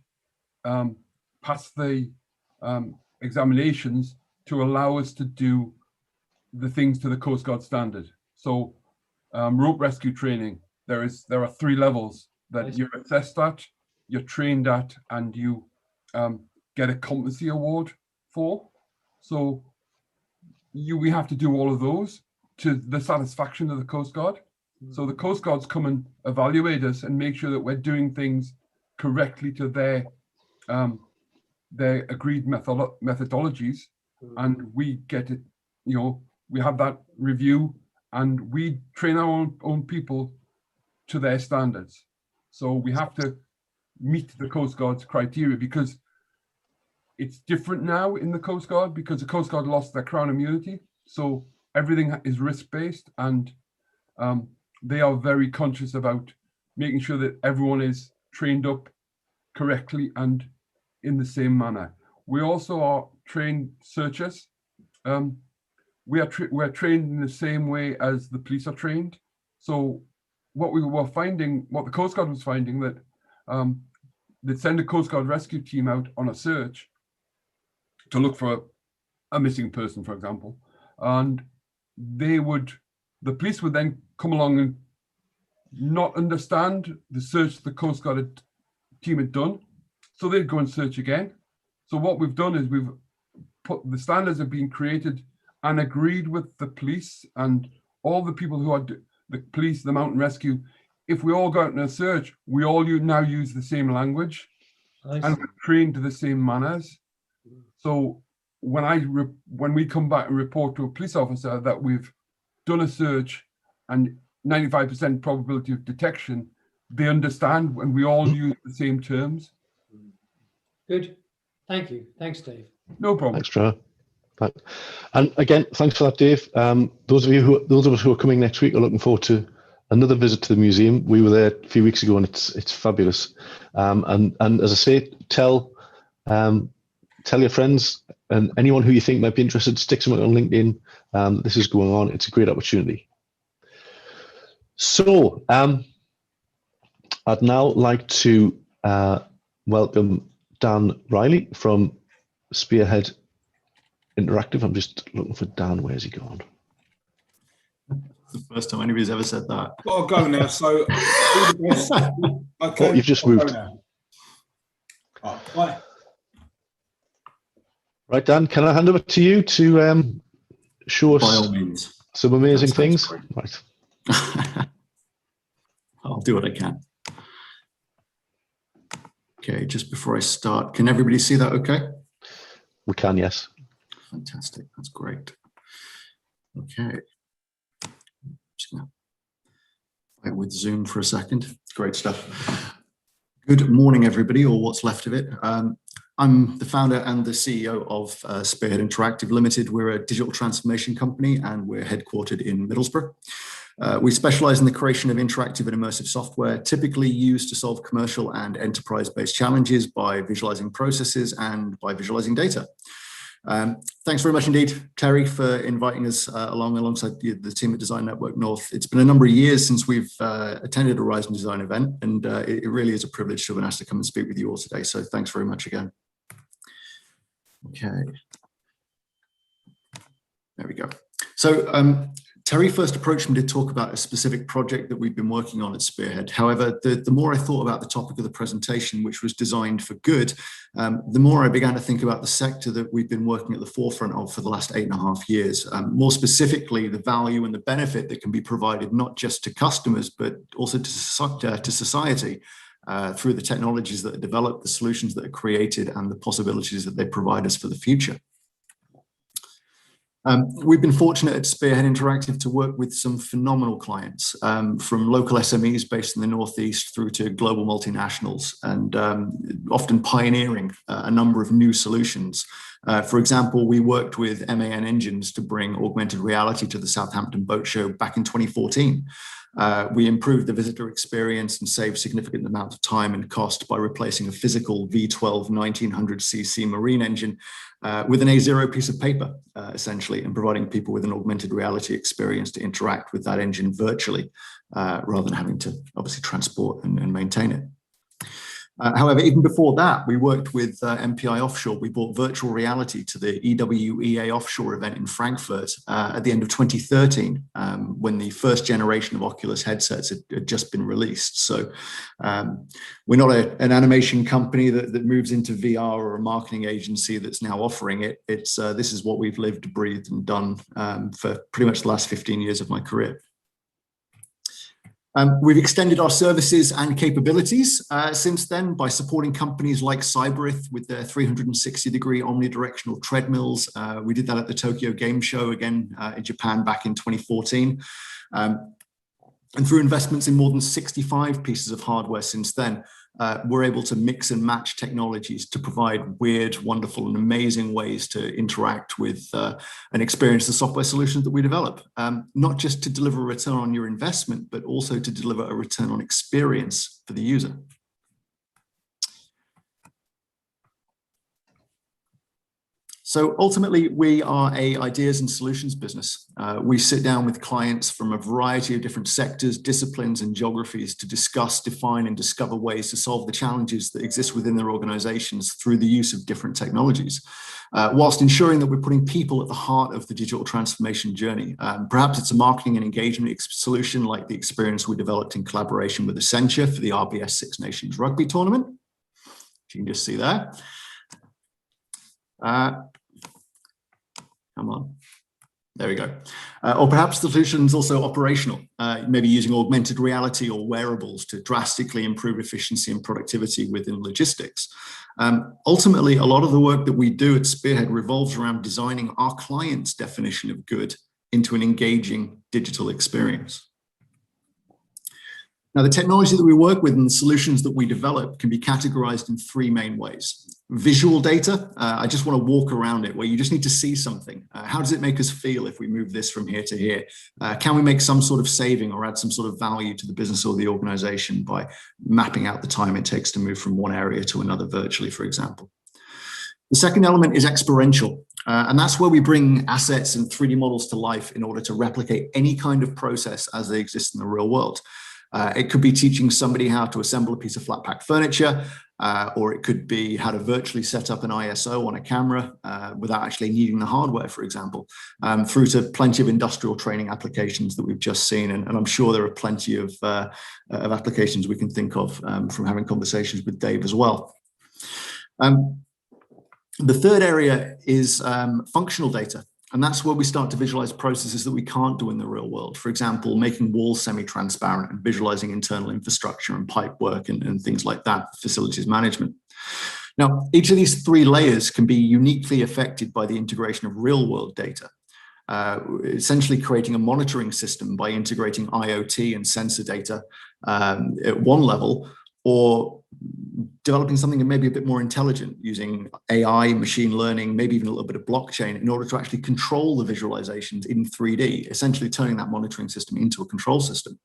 pass the examinations to allow us to do the things to the Coast Guard standard. So rope rescue training, there are 3 levels that you're assessed at, you're trained at, and you get a competency award for. So we have to do all of those to the satisfaction of the Coast Guard. So the Coast Guards come and evaluate us and make sure that we're doing things correctly to their agreed methodologies, and we get it. We have that review, and we train our own people to their standards. So we have to meet the Coast Guard's criteria, because it's different now in the Coast Guard, because the Coast Guard lost their Crown immunity. So everything is risk-based, and they are very conscious about making sure that everyone is trained up correctly and in the same manner. We also are trained searchers. We're trained in the same way as the police are trained. So what the Coast Guard was finding, that they'd send a Coast Guard rescue team out on a search to look for a missing person, for example, and the police would then come along and not understand the search the Coast Guard team had done, so they'd go and search again. So what we've done is we've put the standards have been created and agreed with the police and all the people who are the police, the mountain rescue. If we all go out in a search, we all now use the same language and we're trained to the same manners. So when we come back and report to a police officer that we've done a search and 95% probability of detection, they understand when we all use the same terms. Good. Thank you. Thanks, Dave. No problem. Thanks, Trevor. And again, thanks for that, Dave. Those of us who are coming next week are looking forward to another visit to the museum. We were there a few weeks ago, and it's fabulous. And as I say, tell your friends and anyone who you think might be interested. Stick something on LinkedIn. This is going on. It's a great opportunity. So I'd now like to welcome Dan Riley from Spearhead interactive. I'm just looking for Dan. Where's he gone? The first time anybody's ever said that. Gotta go now. So, all the best. Okay. Oh, you've just moved. Bye. Right, Dan, can I hand over to you to show us By all means. some amazing things? Right. I'll do what I can. Okay, just before I start, can everybody see that okay? We can, yes. Fantastic, that's great. Okay. Just gonna fight with Zoom for a second. Great stuff. Good morning, everybody, or what's left of it. I'm the founder and the CEO of Spearhead Interactive Limited. We're a digital transformation company and we're headquartered in Middlesbrough. We specialize in the creation of interactive and immersive software, typically used to solve commercial and enterprise-based challenges by visualizing processes and by visualizing data. Thanks very much indeed, Terry, for inviting us alongside the team at Design Network North. It's been a number of years since we've attended a Rise and Design event, and it really is a privilege to have been asked to come and speak with you all today. So thanks very much again. Okay. There we go. So Terry first approached me to talk about a specific project that we've been working on at Spearhead. However, the more I thought about the topic of the presentation, which was designed for good, the more I began to think about the sector that we've been working at the forefront of for the last 8.5 years. More specifically, the value and the benefit that can be provided not just to customers, but also to society through the technologies that are developed, the solutions that are created, and the possibilities that they provide us for the future. We've been fortunate at Spearhead Interactive to work with some phenomenal clients, from local SMEs based in the Northeast through to global multinationals, and often pioneering a number of new solutions. For example, we worked with MAN Engines to bring augmented reality to the Southampton Boat Show back in 2014. We improved the visitor experience and saved significant amounts of time and cost by replacing a physical V12 1900cc marine engine with an A0 piece of paper, essentially, and providing people with an augmented reality experience to interact with that engine virtually, rather than having to obviously transport and maintain it. However, even before that, we worked with MPI Offshore. We brought virtual reality to the EWEA Offshore event in Frankfurt at the end of 2013, when the first generation of Oculus headsets had just been released. So we're not an animation company that moves into VR or a marketing agency that's now offering it. This is what we've lived, breathed, and done for pretty much the last 15 years of my career. We've extended our services and capabilities since then by supporting companies like Cyberith with their 360-degree omnidirectional treadmills. We did that at the Tokyo Game Show again in Japan back in 2014. And through investments in more than 65 pieces of hardware since then, we're able to mix and match technologies to provide weird, wonderful, and amazing ways to interact with and experience the software solutions that we develop. Not just to deliver a return on your investment, but also to deliver a return on experience for the user. So ultimately, we are an ideas and solutions business. We sit down with clients from a variety of different sectors, disciplines, and geographies to discuss, define, and discover ways to solve the challenges that exist within their organizations through the use of different technologies, whilst ensuring that we're putting people at the heart of the digital transformation journey. Perhaps it's a marketing and engagement solution like the experience we developed in collaboration with Accenture for the RBS Six Nations Rugby Tournament. You can just see there. Come on, there we go. Or perhaps the solution is also operational, maybe using augmented reality or wearables to drastically improve efficiency and productivity within logistics. Ultimately, a lot of the work that we do at Spearhead revolves around designing our client's definition of good into an engaging digital experience. Now, the technology that we work with and the solutions that we develop can be categorized in three main ways. Visual data, I just want to walk around it, where you just need to see something. How does it make us feel if we move this from here to here? Can we make some sort of saving or add some sort of value to the business or the organization by mapping out the time it takes to move from one area to another virtually, for example? The second element is experiential. And that's where we bring assets and 3D models to life in order to replicate any kind of process as they exist in the real world. It could be teaching somebody how to assemble a piece of flat pack furniture. or it could be how to virtually set up an ISO on a camera without actually needing the hardware, for example, through to plenty of industrial training applications that we've just seen. And I'm sure there are plenty of applications we can think of from having conversations with Dave as well. The third area is functional data. And that's where we start to visualize processes that we can't do in the real world. For example, making walls semi-transparent and visualizing internal infrastructure and pipe work and things like that, facilities management. Now, each of these three layers can be uniquely affected by the integration of real world data, essentially creating a monitoring system by integrating IoT and sensor data at one level, or developing something maybe a bit more intelligent using AI, machine learning, maybe even a little bit of blockchain in order to actually control the visualizations in 3D, essentially turning that monitoring system into a control system.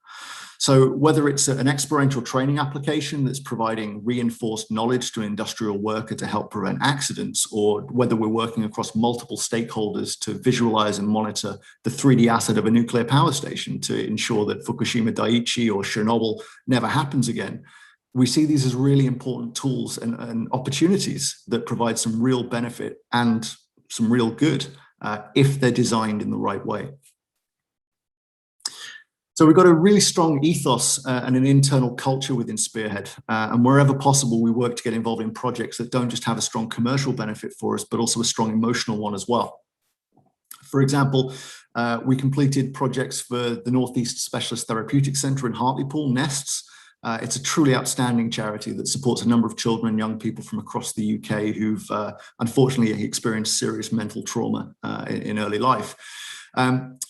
So whether it's an experiential training application that's providing reinforced knowledge to an industrial worker to help prevent accidents, or whether we're working across multiple stakeholders to visualize and monitor the 3D asset of a nuclear power station to ensure that Fukushima Daiichi or Chernobyl never happens again, we see these as really important tools and opportunities that provide some real benefit and some real good if they're designed in the right way. So we've got a really strong ethos and an internal culture within Spearhead. And wherever possible, we work to get involved in projects that don't just have a strong commercial benefit for us, but also a strong emotional one as well. For example, we completed projects for the Northeast Specialist Therapeutic Centre in Hartlepool, NESTS. It's a truly outstanding charity that supports a number of children and young people from across the UK who've unfortunately experienced serious mental trauma in early life.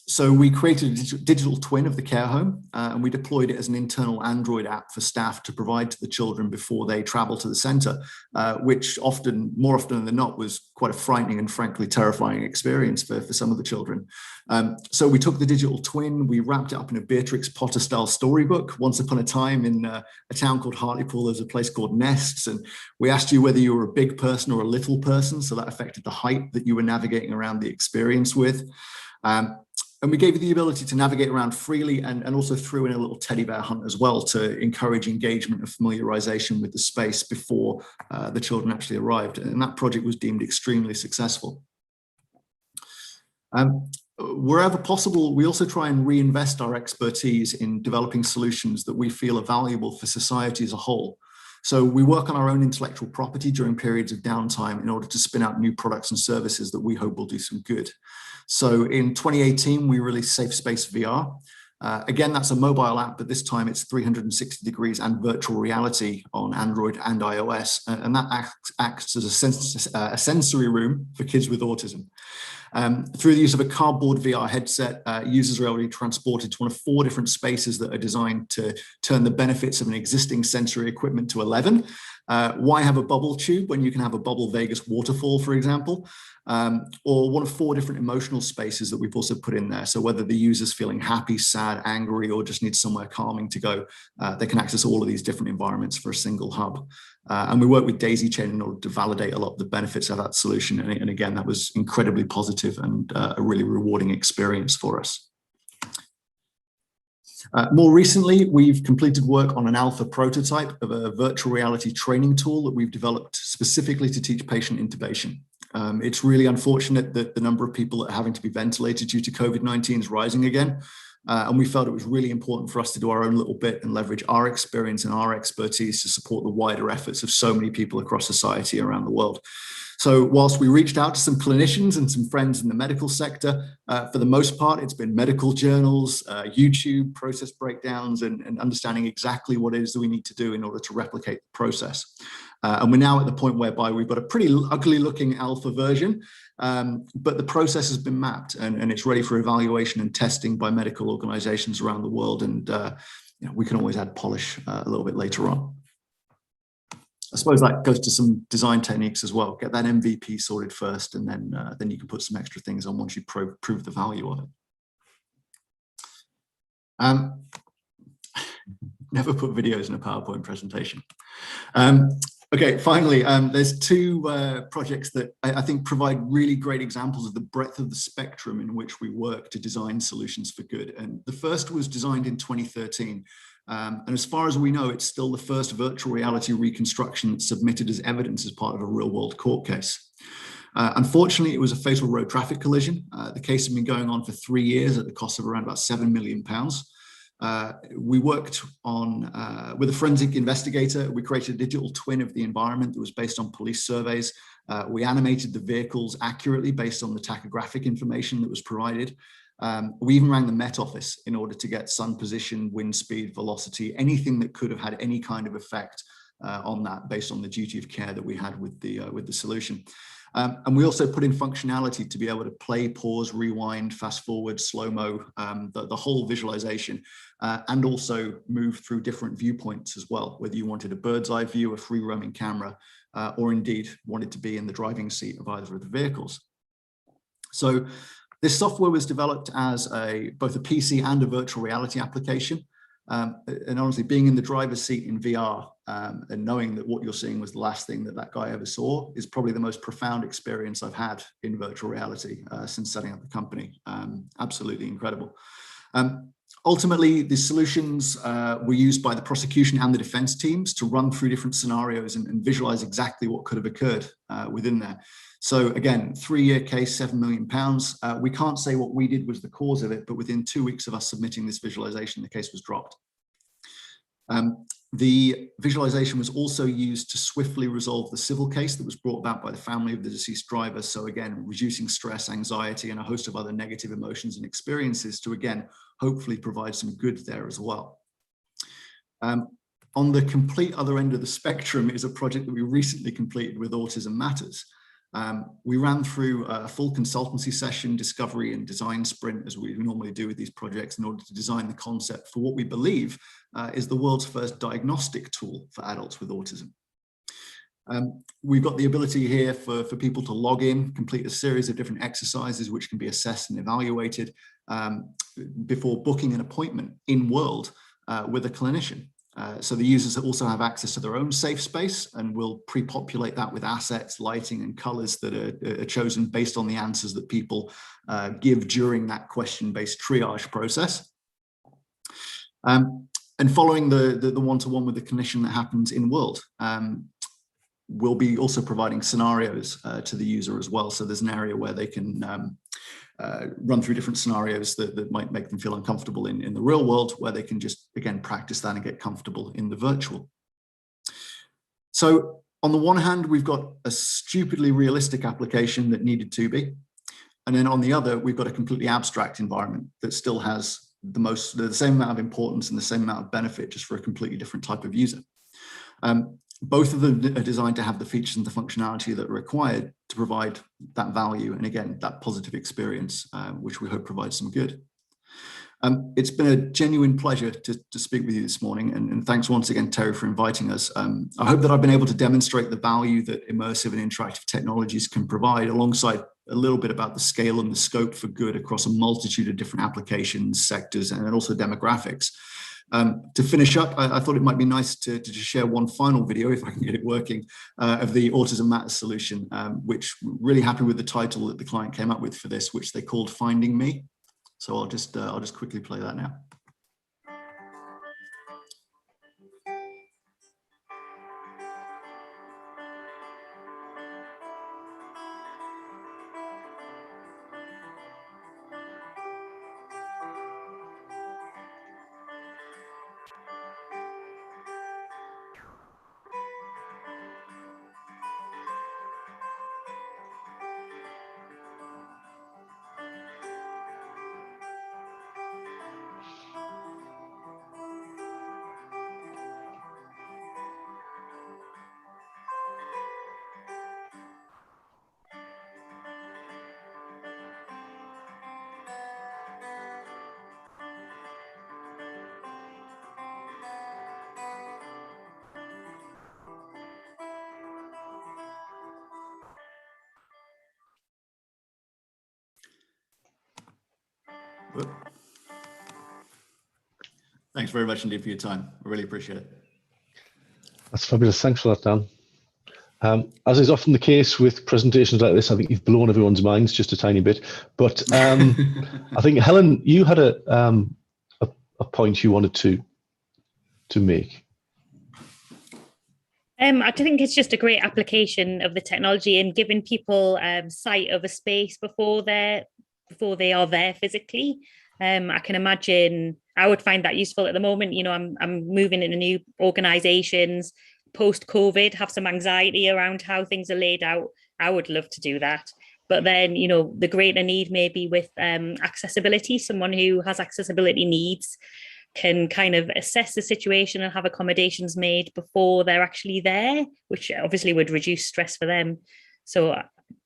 So we created a digital twin of the care home and we deployed it as an internal Android app for staff to provide to the children before they travel to the centre, which more often than not, was quite a frightening and frankly terrifying experience for some of the children. So we took the digital twin, we wrapped it up in a Beatrix Potter style storybook. Once upon a time in a town called Hartlepool, there's a place called Nests, and we asked you whether you were a big person or a little person, so that affected the height that you were navigating around the experience with. And we gave you the ability to navigate around freely and also threw in a little teddy bear hunt as well to encourage engagement and familiarization with the space before the children actually arrived. And that project was deemed extremely successful. Wherever possible, we also try and reinvest our expertise in developing solutions that we feel are valuable for society as a whole. So we work on our own intellectual property during periods of downtime in order to spin out new products and services that we hope will do some good. So in 2018, we released Safe Space VR. Again, that's a mobile app, but this time it's 360 degrees and virtual reality on Android and iOS. And that acts as a sensory room for kids with autism. Through the use of a cardboard VR headset, users are already transported to one of 4 different spaces that are designed to turn the benefits of an existing sensory equipment to 11. Why have a bubble tube when you can have a bubble Vegas waterfall, for example? Or one of 4 different emotional spaces that we've also put in there. So whether the user's feeling happy, sad, angry, or just needs somewhere calming to go, they can access all of these different environments for a single hub. And we work with Daisy Chain in order to validate a lot of the benefits of that solution. And again, that was incredibly positive and a really rewarding experience for us. More recently, we've completed work on an alpha prototype of a virtual reality training tool that we've developed specifically to teach patient intubation. It's really unfortunate that the number of people that are having to be ventilated due to COVID-19 is rising again. And we felt it was really important for us to do our own little bit and leverage our experience and our expertise to support the wider efforts of so many people across society around the world. So whilst we reached out to some clinicians and some friends in the medical sector, for the most part, it's been medical journals, YouTube, process breakdowns, and understanding exactly what it is that we need to do in order to replicate the process. And we're now at the point whereby we've got a pretty ugly looking alpha version, but the process has been mapped and it's ready for evaluation and testing by medical organizations around the world. And you know, we can always add polish a little bit later on. I suppose that goes to some design techniques as well. Get that MVP sorted first, and then you can put some extra things on once you prove the value of it. Never put videos in a PowerPoint presentation. Okay, finally, there's 2 projects that I think provide really great examples of the breadth of the spectrum in which we work to design solutions for good. And the first was designed in 2013 And as far as we know, it's still the first virtual reality reconstruction that's submitted as evidence as part of a real-world court case. Unfortunately, it was a fatal road traffic collision. The case had been going on for 3 years at the cost of around about £7 million. We worked on with a forensic investigator. We created a digital twin of the environment that was based on police surveys. We animated the vehicles accurately based on the tachographic information that was provided. We even rang the Met Office in order to get sun position, wind speed, velocity, anything that could have had any kind of effect on that based on the duty of care that we had with the solution. And we also put in functionality to be able to play, pause, rewind, fast forward, slow-mo, the whole visualization, and also move through different viewpoints as well, whether you wanted a bird's eye view, a free roaming camera, or indeed wanted to be in the driving seat of either of the vehicles. So this software was developed as both a PC and a virtual reality application. And honestly, being in the driver's seat in VR and knowing that what you're seeing was the last thing that guy ever saw is probably the most profound experience I've had in virtual reality since setting up the company. Absolutely incredible. Ultimately, the solutions were used by the prosecution and the defense teams to run through different scenarios and visualize exactly what could have occurred within there. So again, 3-year case, £7 million. We can't say what we did was the cause of it, but within 2 weeks of us submitting this visualization, the case was dropped. The visualization was also used to swiftly resolve the civil case that was brought about by the family of the deceased driver. So again, reducing stress, anxiety, and a host of other negative emotions and experiences to, again, hopefully provide some good there as well. On the complete other end of the spectrum is a project that we recently completed with Autism Matters. We ran through a full consultancy session, discovery and design sprint, as we normally do with these projects, in order to design the concept for what we believe is the world's first diagnostic tool for adults with autism. We've got the ability here for people to log in, complete a series of different exercises which can be assessed and evaluated before booking an appointment in world with a clinician. So the users also have access to their own safe space, and we'll pre-populate that with assets, lighting and colors that are chosen based on the answers that people give during that question-based triage process. And following the one-to-one with the clinician that happens in world, we'll be also providing scenarios to the user as well. So there's an area where they can run through different scenarios that might make them feel uncomfortable in the real world, where they can just, again, practice that and get comfortable in the virtual. So on the one hand, we've got a stupidly realistic application that needed to be. And then on the other, we've got a completely abstract environment that still has the same amount of importance and the same amount of benefit, just for a completely different type of user. Both of them are designed to have the features and the functionality that are required to provide that value, and again, that positive experience, which we hope provides some good. It's been a genuine pleasure to speak with you this morning, and thanks once again, Terry, for inviting us. I hope that I've been able to demonstrate the value that immersive and interactive technologies can provide, alongside a little bit about the scale and the scope for good across a multitude of different applications, sectors, and also demographics. To finish up, I thought it might be nice to just share one final video, if I can get it working, of the Autism Matters solution, which I'm really happy with the title that the client came up with for this, which they called Finding Me. So I'll just quickly play that now. Thanks very much indeed for your time. I really appreciate it. That's fabulous. Thanks for that, Dan. As is often the case with presentations like this, I think you've blown everyone's minds just a tiny bit. But I think, Helen, you had a point you wanted to to make? I think it's just a great application of the technology and giving people sight of a space before they are there physically. I can imagine I would find that useful at the moment. You know, I'm moving into new organizations post-COVID, have some anxiety around how things are laid out. I would love to do that. But then, you know, the greater need maybe with accessibility, someone who has accessibility needs can kind of assess the situation and have accommodations made before they're actually there, which obviously would reduce stress for them. So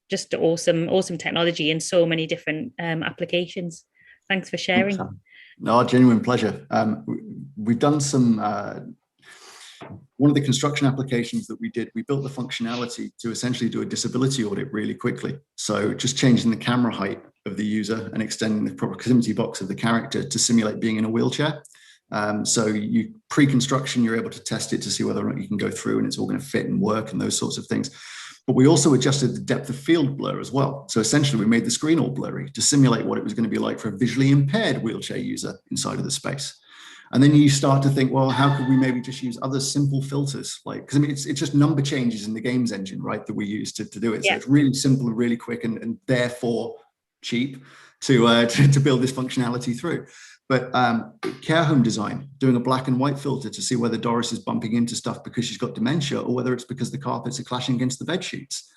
just awesome technology in so many different applications. Thanks for sharing. No, genuine pleasure. We've done some, one of the construction applications that we did, we built the functionality to essentially do a disability audit really quickly. So just changing the camera height of the user and extending the proximity box of the character to simulate being in a wheelchair. So you pre-construction, you're able to test it to see whether or not you can go through and it's all going to fit and work and those sorts of things. But we also adjusted the depth of field blur as well. So essentially we made the screen all blurry to simulate what it was going to be like for a visually impaired wheelchair user inside of the space. And then you start to think, well, how could we maybe just use other simple filters? Like, because I mean, it's just number changes in the games engine, right, that we use to do it. So it's really simple and really quick and therefore cheap to build this functionality through. But care home design, doing a black and white filter to see whether Doris is bumping into stuff because she's got dementia or whether it's because the carpets are clashing against the bed sheets.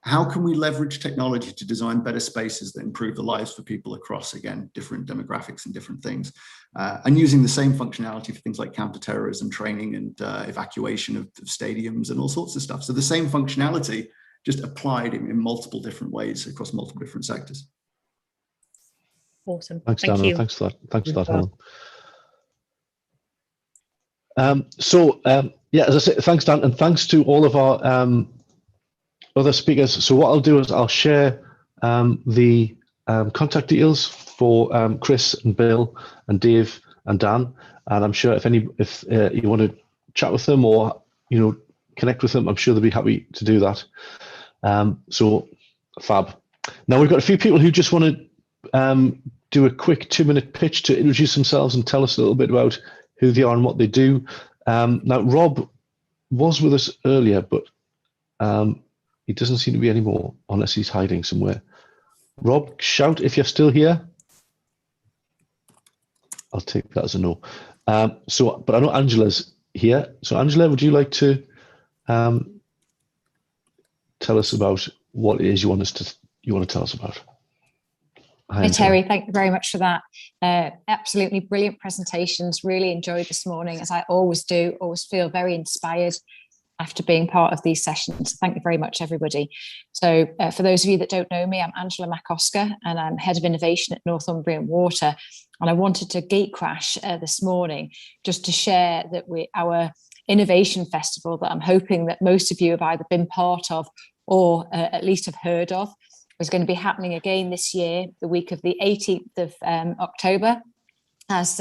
How can we leverage technology to design better spaces that improve the lives for people across, again, different demographics and different things? And using the same functionality for things like counterterrorism training and evacuation of stadiums and all sorts of stuff. So the same functionality just applied in multiple different ways across multiple different sectors. Awesome. Thanks, Thank Daniel. you. Thanks for that. Thanks for that, Helen. Yeah, as I said, thanks, Dan, and thanks to all of our other speakers. So what I'll do is I'll share the contact details for Chris and Bill and Dave and Dan, and I'm sure if you want to chat with them or connect with them, I'm sure they'll be happy to do that. So fab. Now we've got a few people who just want to do a quick 2-minute pitch to introduce themselves and tell us a little bit about who they are and what they do. Now Rob was with us earlier, but he doesn't seem to be anymore unless he's hiding somewhere. Rob, shout if you're still here. I'll take that as a no. But I know Angela's here. So Angela, would you like to tell us about what it is you want to tell us about? Hi, Terry. Thank you very much for that. Absolutely brilliant presentations. Really enjoyed this morning, as I always do. Always feel very inspired after being part of these sessions. Thank you very much, everybody. So for those of you that don't know me, I'm Angela McOsker, and I'm Head of Innovation at Northumbrian Water. And I wanted to gate crash this morning just to share that our Innovation Festival that I'm hoping that most of you have either been part of or at least have heard of is going to be happening again this year, the week of the 18th of October, as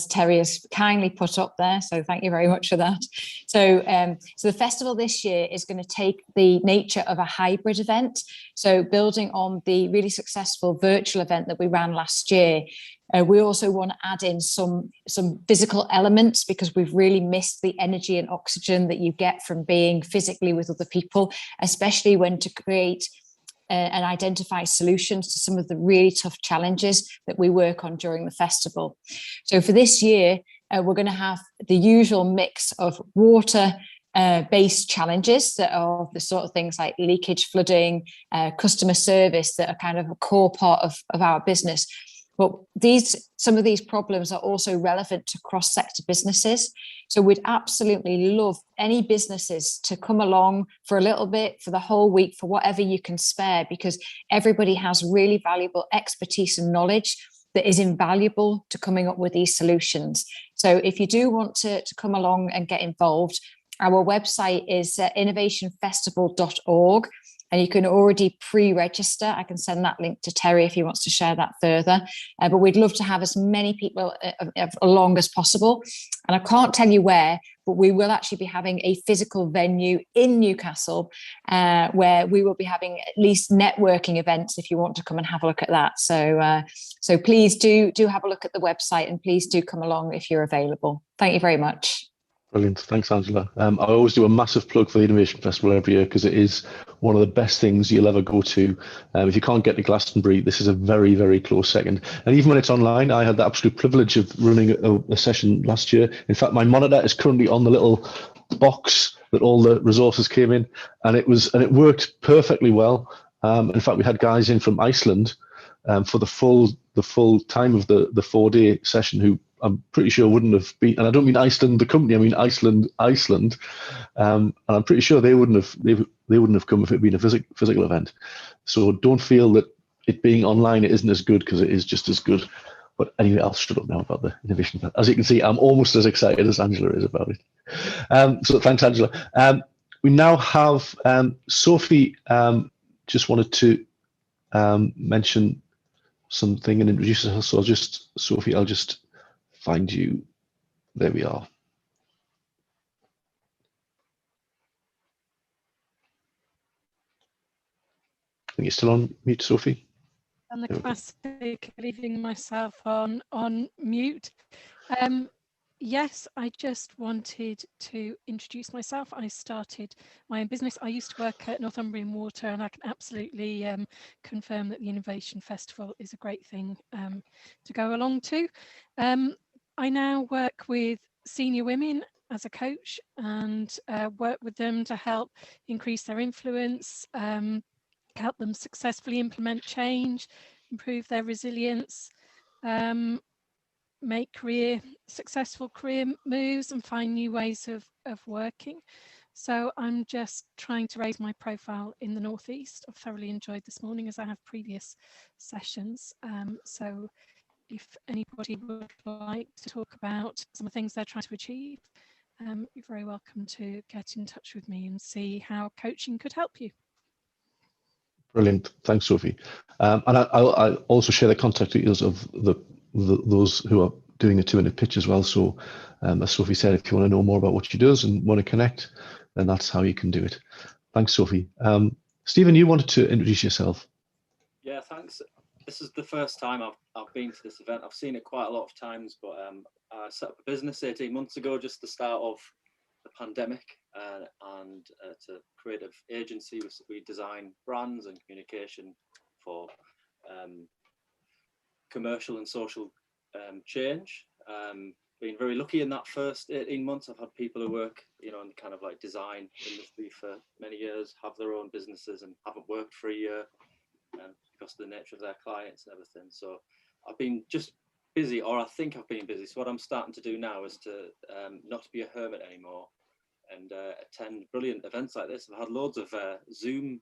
Terry has kindly put up there. So thank you very much for that. So the festival this year is going to take the nature of a hybrid event. So building on the really successful virtual event that we ran last year, we also want to add in some physical elements because we've really missed the energy and oxygen that you get from being physically with other people, especially when to create and identify solutions to some of the really tough challenges that we work on during the festival. So for this year, we're going to have the usual mix of water-based challenges that are the sort of things like leakage, flooding, customer service that are kind of a core part of our business. But some of these problems are also relevant to cross-sector businesses. So we'd absolutely love any businesses to come along for a little bit, for the whole week, for whatever you can spare, because everybody has really valuable expertise and knowledge that is invaluable to coming up with these solutions. So if you do want to come along and get involved, our website is innovationfestival.org. and you can already pre-register. I can send that link to Terry if he wants to share that further. But we'd love to have as many people along as possible. And I can't tell you where, but we will actually be having a physical venue in Newcastle where we will be having at least networking events if you want to come and have a look at that. So please do have a look at the website, and please do come along if you're available. Thank you very much. Brilliant. Thanks, Angela. I always do a massive plug for the Innovation Festival every year because it is one of the best things you'll ever go to. If you can't get to Glastonbury, this is a very, very close second. And even when it's online, I had the absolute privilege of running a session last year. In fact, my monitor is currently on the little box that all the resources came in, and it worked perfectly well. In fact, we had guys in from Iceland for the full time of the 4-day session who I'm pretty sure wouldn't have been, and I don't mean Iceland the company, I mean Iceland, and I'm pretty sure they wouldn't have come if it had been a physical event. So don't feel that it being online it isn't as good, because it is just as good. But anyway, I'll shut up now about the Innovation. As you can see, I'm almost as excited as Angela is about it. So thanks, Angela. We now have Sophie. Just wanted to mention something and introduce her. So Sophie, I'll just find you. There we are. I think you're still on mute, Sophie. And the classic leaving myself on mute. Yes, I just wanted to introduce myself. I started my own business. I used to work at Northumbrian Water, and I can absolutely confirm that the Innovation Festival is a great thing to go along to. I now work with senior women as a coach, and work with them to help increase their influence, help them successfully implement change, improve their resilience, make successful career moves, and find new ways of working. So I'm just trying to raise my profile in the Northeast. I've thoroughly enjoyed this morning, as I have previous sessions. So if anybody would like to talk about some of the things they're trying to achieve, you're very welcome to get in touch with me and see how coaching could help you. Brilliant. Thanks, Sophie. And I'll also share the contact details of those who are doing the 2-minute pitch as well. So as Sophie said, if you want to know more about what she does and want to connect, then that's how you can do it. Thanks, Sophie. Stephen, you wanted to introduce yourself. Yeah, thanks. This is the first time I've been to this event. I've seen it quite a lot of times, but I set up a business 18 months ago, just the start of the pandemic, and it's a creative agency. We design brands and communication for commercial and social change. Been very lucky in that first 18 months. I've had people who work, in the kind of like design industry for many years, have their own businesses and haven't worked for a year because of the nature of their clients and everything. So I've been just busy, or I think I've been busy. So what I'm starting to do now is to not to be a hermit anymore and attend brilliant events like this. I've had loads of Zoom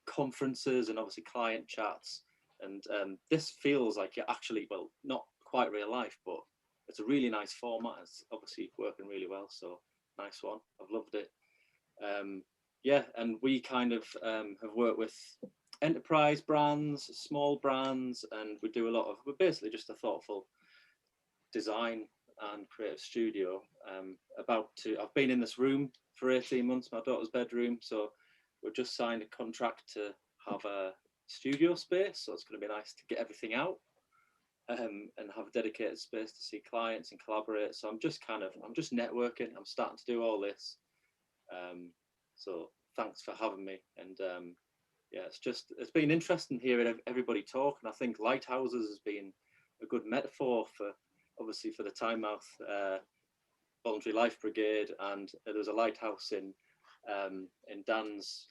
conferences and obviously client chats. And this feels like you're actually, well, not quite real life, but it's a really nice format. It's obviously working really well. So nice one. I've loved it. Yeah, and we kind of have worked with enterprise brands, small brands, and we do a lot of, we're basically just a thoughtful design and creative studio. I've been in this room for 18 months, my daughter's bedroom. So we've just signed a contract to have a studio space. So it's going to be nice to get everything out and have a dedicated space to see clients and collaborate. So I'm just networking. I'm starting to do all this. So thanks for having me. And yeah, it's been interesting hearing everybody talk. And I think lighthouses has been a good metaphor for, obviously, for the Tynemouth Voluntary Life Brigade. And there was a lighthouse in Dan's,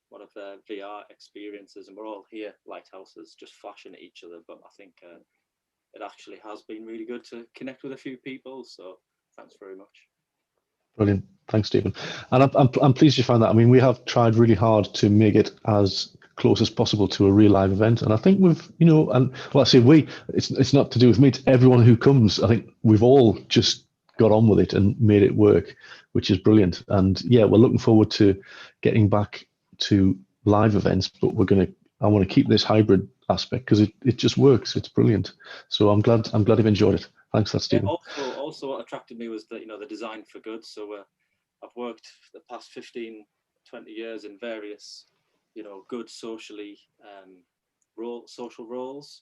one of their VR experiences, and we're all here, lighthouses, just flashing at each other. But I think it actually has been really good to connect with a few people. So thanks very much. Brilliant. Thanks, Stephen. And I'm pleased you found that. I mean, we have tried really hard to make it as close as possible to a real live event. And I think we've, and well, I say it's not to do with me, it's everyone who comes. I think we've all just got on with it and made it work, which is brilliant. And yeah, we're looking forward to getting back to live events, but I want to keep this hybrid aspect because it just works. It's brilliant. So I'm glad you've enjoyed it. Thanks for that, Stephen. Also what attracted me was the design for good. So I've worked for the past 15, 20 years in various, good socially social roles.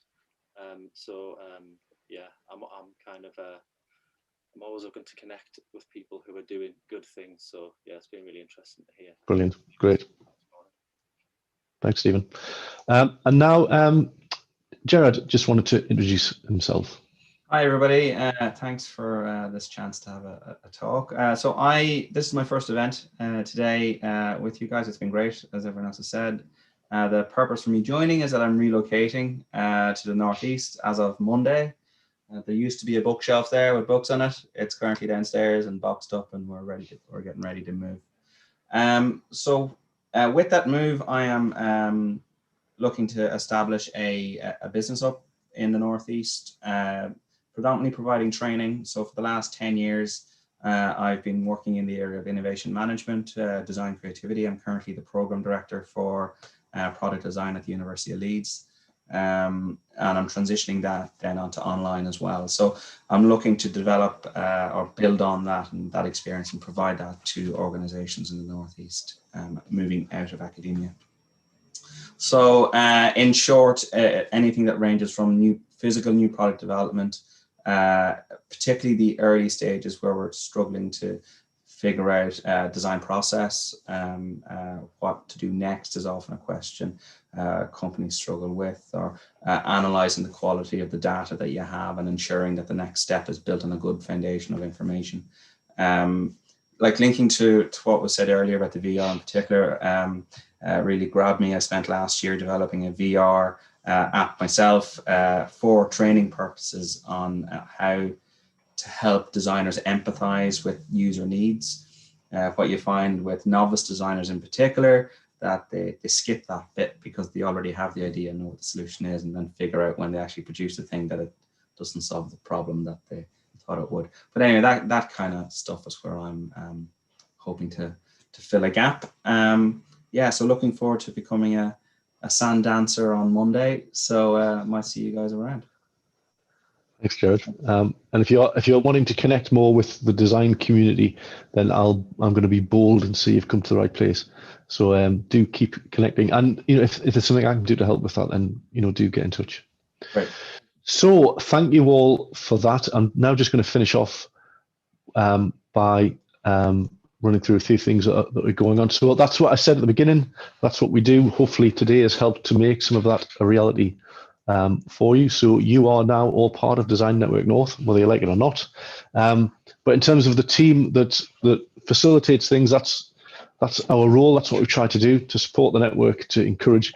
Yeah, I'm kind of I'm always looking to connect with people who are doing good things. So yeah, it's been really interesting to hear. Brilliant, great. Thanks, Stephen. And now Gerard just wanted to introduce himself. Hi everybody, thanks for this chance to have a talk. This is my first event today with you guys. It's been great, as everyone else has said. The purpose for me joining is that I'm relocating to the Northeast as of Monday. There used to be a bookshelf there with books on it. It's currently downstairs and boxed up, and we're getting ready to move. With that move, I am looking to establish a business up in the Northeast, predominantly providing training. So for the last 10 years, I've been working in the area of innovation management, design creativity. I'm currently the program director for product design at the University of Leeds. And I'm transitioning that then onto online as well. So I'm looking to develop or build on that and that experience and provide that to organizations in the Northeast, moving out of academia. So in short, anything that ranges from new product development, particularly the early stages where we're struggling to figure out design process, what to do next is often a question companies struggle with, or analyzing the quality of the data that you have and ensuring that the next step is built on a good foundation of information. Like linking to what was said earlier about the VR in particular, really grabbed me. I spent last year developing a VR app myself for training purposes on how to help designers empathize with user needs. What you find with novice designers in particular, that they skip that bit because they already have the idea and know what the solution is, and then figure out when they actually produce the thing that it doesn't solve the problem that they thought it would. But anyway, that kind of stuff is where I'm hoping to fill a gap. Yeah, so looking forward to becoming a sand dancer on Monday. So might see you guys around. Thanks, Gerard. And if you're wanting to connect more with the design community, then I'm going to be bold and say you've come to the right place. So do keep connecting, and if there's something I can do to help with that, then do get in touch. Right. So thank you all for that. I'm now just going to finish off by running through a few things that are going on. So that's what I said at the beginning. That's what we do. Hopefully today has helped to make some of that a reality for you. So you are now all part of Design Network North, whether you like it or not. But in terms of the team that facilitates things, that's our role. That's what we try to do, to support the network, to encourage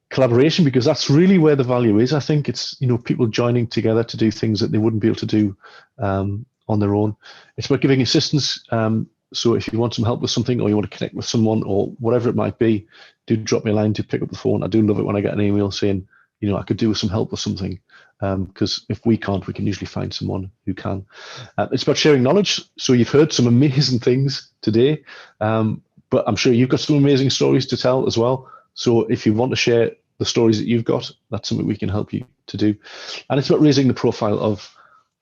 collaboration, because that's really where the value is. I think it's people joining together to do things that they wouldn't be able to do on their own. It's about giving assistance. So if you want some help with something, or you want to connect with someone, or whatever it might be, do drop me a line, to pick up the phone. I do love it when I get an email saying, I could do with some help with something, because if we can't, we can usually find someone who can. It's about sharing knowledge. So you've heard some amazing things today, but I'm sure you've got some amazing stories to tell as well. So if you want to share the stories that you've got, that's something we can help you to do. And it's about raising the profile of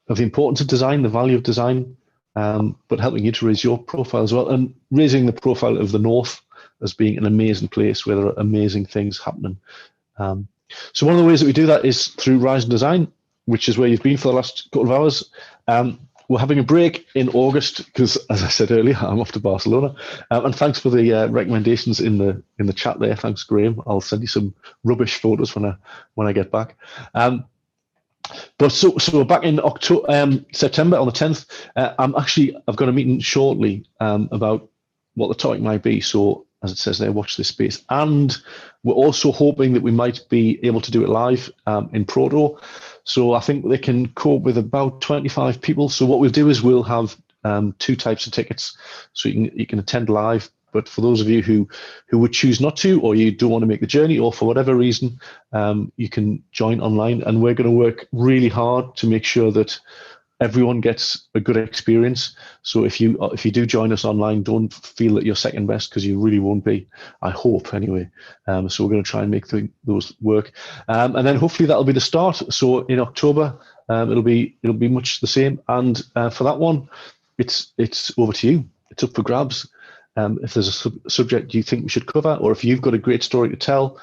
the importance of design, the value of design, but helping you to raise your profile as well, and raising the profile of the North as being an amazing place where there are amazing things happening. So one of the ways that we do that is through Rise and Design, which is where you've been for the last couple of hours. We're having a break in August because, as I said earlier, I'm off to Barcelona. And thanks for the recommendations in the chat there. Thanks, Graham. I'll send you some rubbish photos when I get back. But so we're back in September on the 10th. I've got a meeting shortly about what the topic might be. So as it says there, watch this space. And we're also hoping that we might be able to do it live in Proto. So I think they can cope with about 25 people. So what we'll do is we'll have two types of tickets. So you can attend live. But for those of you who would choose not to, or you don't want to make the journey, or for whatever reason, you can join online. And we're going to work really hard to make sure that everyone gets a good experience. So if you do join us online, don't feel that you're second best, because you really won't be. I hope anyway. So we're going to try and make those work, and then hopefully that'll be the start. So in October, it'll be much the same. And for that one, it's over to you. It's up for grabs. If there's a subject you think we should cover, or if you've got a great story to tell,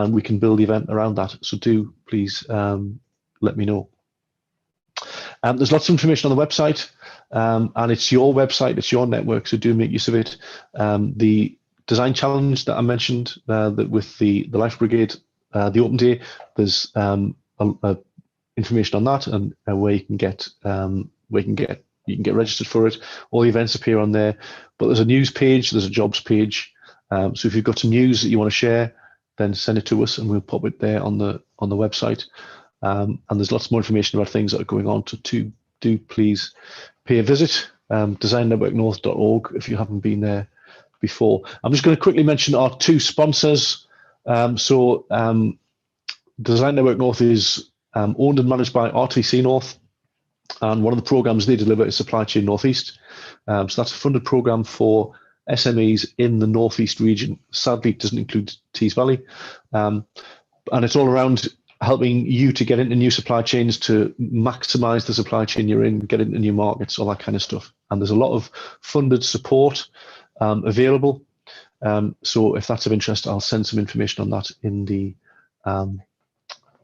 we can build the event around that. So do please let me know. There's lots of information on the website, and it's your website, it's your network, so do make use of it. The design challenge that I mentioned, that with the Life Brigade, the open day, there's information on that, and where you can get registered for it. All the events appear on there, but there's a news page, there's a jobs page. So if you've got some news that you want to share, then send it to us, and we'll pop it there on the website. And there's lots more information about things that are going on. To do please pay a visit. designnetworknorth.org if you haven't been there before. I'm just going to quickly mention our two sponsors. Design Network North is owned and managed by RTC North, and one of the programs they deliver is Supply Chain Northeast. So that's a funded program for SMEs in the Northeast region. Sadly, it doesn't include Tees Valley, and it's all around helping you to get into new supply chains, to maximize the supply chain you're in, get into new markets, all that kind of stuff. And there's a lot of funded support available. So if that's of interest, I'll send some information on that in the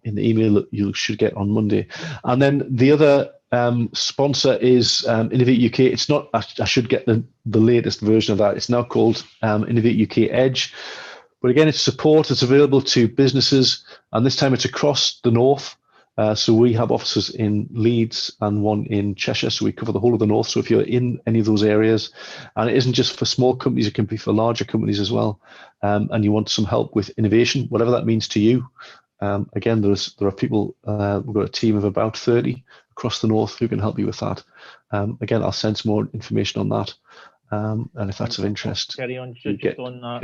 email that you should get on Monday. And then the other sponsor is Innovate UK. It's not, I should get the latest version of that. It's now called Innovate UK Edge. But again, it's support. It's available to businesses, and this time it's across the north. So we have offices in Leeds and one in Cheshire, so we cover the whole of the north. So if you're in any of those areas, and it isn't just for small companies, it can be for larger companies as well, and you want some help with innovation, whatever that means to you. Again, there are people, we've got a team of about 30 across the north who can help you with that. Again, I'll send some more information on that. And if that's of interest, carry on just on that.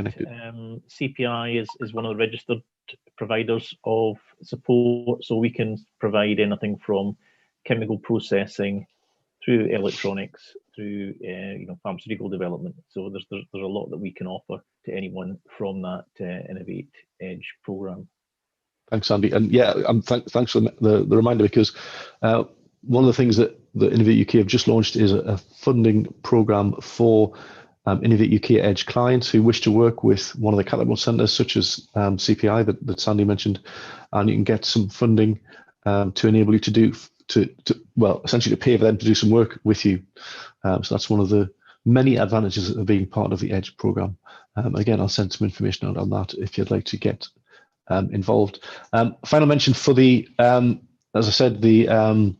CPI is one of the registered providers of support, so we can provide anything from chemical processing through electronics, through pharmaceutical development. So there's a lot that we can offer to anyone from that Innovate Edge program. Thanks, Andy, and yeah, thanks for the reminder, because one of the things that Innovate UK have just launched is a funding program for Innovate UK Edge clients who wish to work with one of the catapult centres, such as CPI that Sandy mentioned, and you can get some funding to enable you to essentially to pay for them to do some work with you. So that's one of the many advantages of being part of the Edge program. Again, I'll send some information out on that if you'd like to get involved. Final mention for the, as I said, the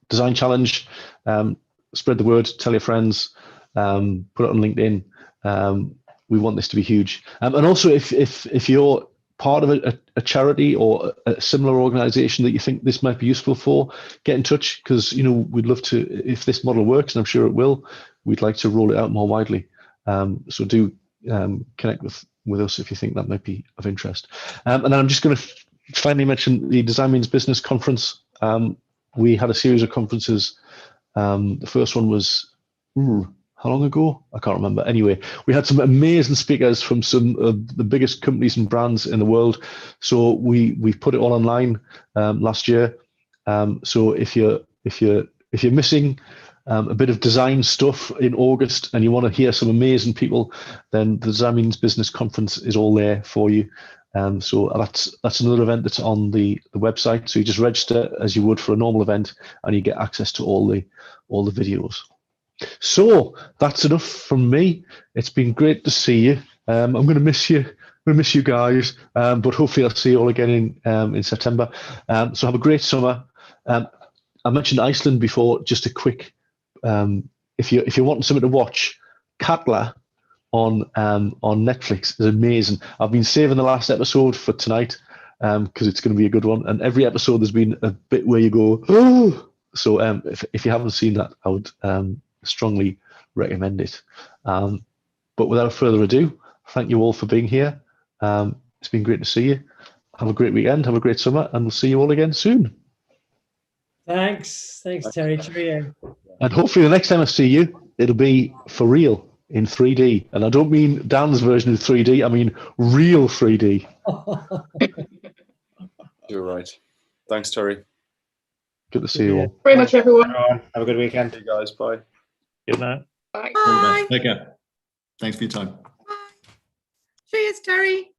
design challenge. Spread the word, tell your friends, put it on LinkedIn. We want this to be huge. And also, if you're part of a charity or a similar organization that you think this might be useful for, get in touch, because we'd love to, if this model works, and I'm sure it will, we'd like to roll it out more widely. So do connect with us if you think that might be of interest. And then I'm just going to finally mention the Design Means Business conference. We had a series of conferences. The first one was, how long ago? I can't remember. Anyway, we had some amazing speakers from some of the biggest companies and brands in the world. So we've put it all online last year. So if you're missing a bit of design stuff in August and you want to hear some amazing people, then the Design Means Business conference is all there for you. So that's another event that's on the website. So you just register as you would for a normal event, and you get access to all the videos. So that's enough from me. It's been great to see you. I'm going to miss you. I'm going to miss you guys, but hopefully I'll see you all again in September. So have a great summer. I mentioned Iceland before. Just a quick, if you're wanting something to watch, Katla on Netflix is amazing. I've been saving the last episode for tonight because it's going to be a good one. And every episode there's been a bit where you go, oh. So if you haven't seen that, I would strongly recommend it. But without further ado, thank you all for being here. It's been great to see you. Have a great weekend, have a great summer, and we'll see you all again soon. Thanks, Terry. Cheerio. And hopefully the next time I see you, it'll be for real in 3D. And I don't mean Dan's version of 3D, I mean real 3D. You're right. Thanks, Terry. Good to see you all. Very much, everyone. Have a good weekend. Hey guys, bye. Good night. Bye. Take care. Thanks for your time. Cheers, Terry.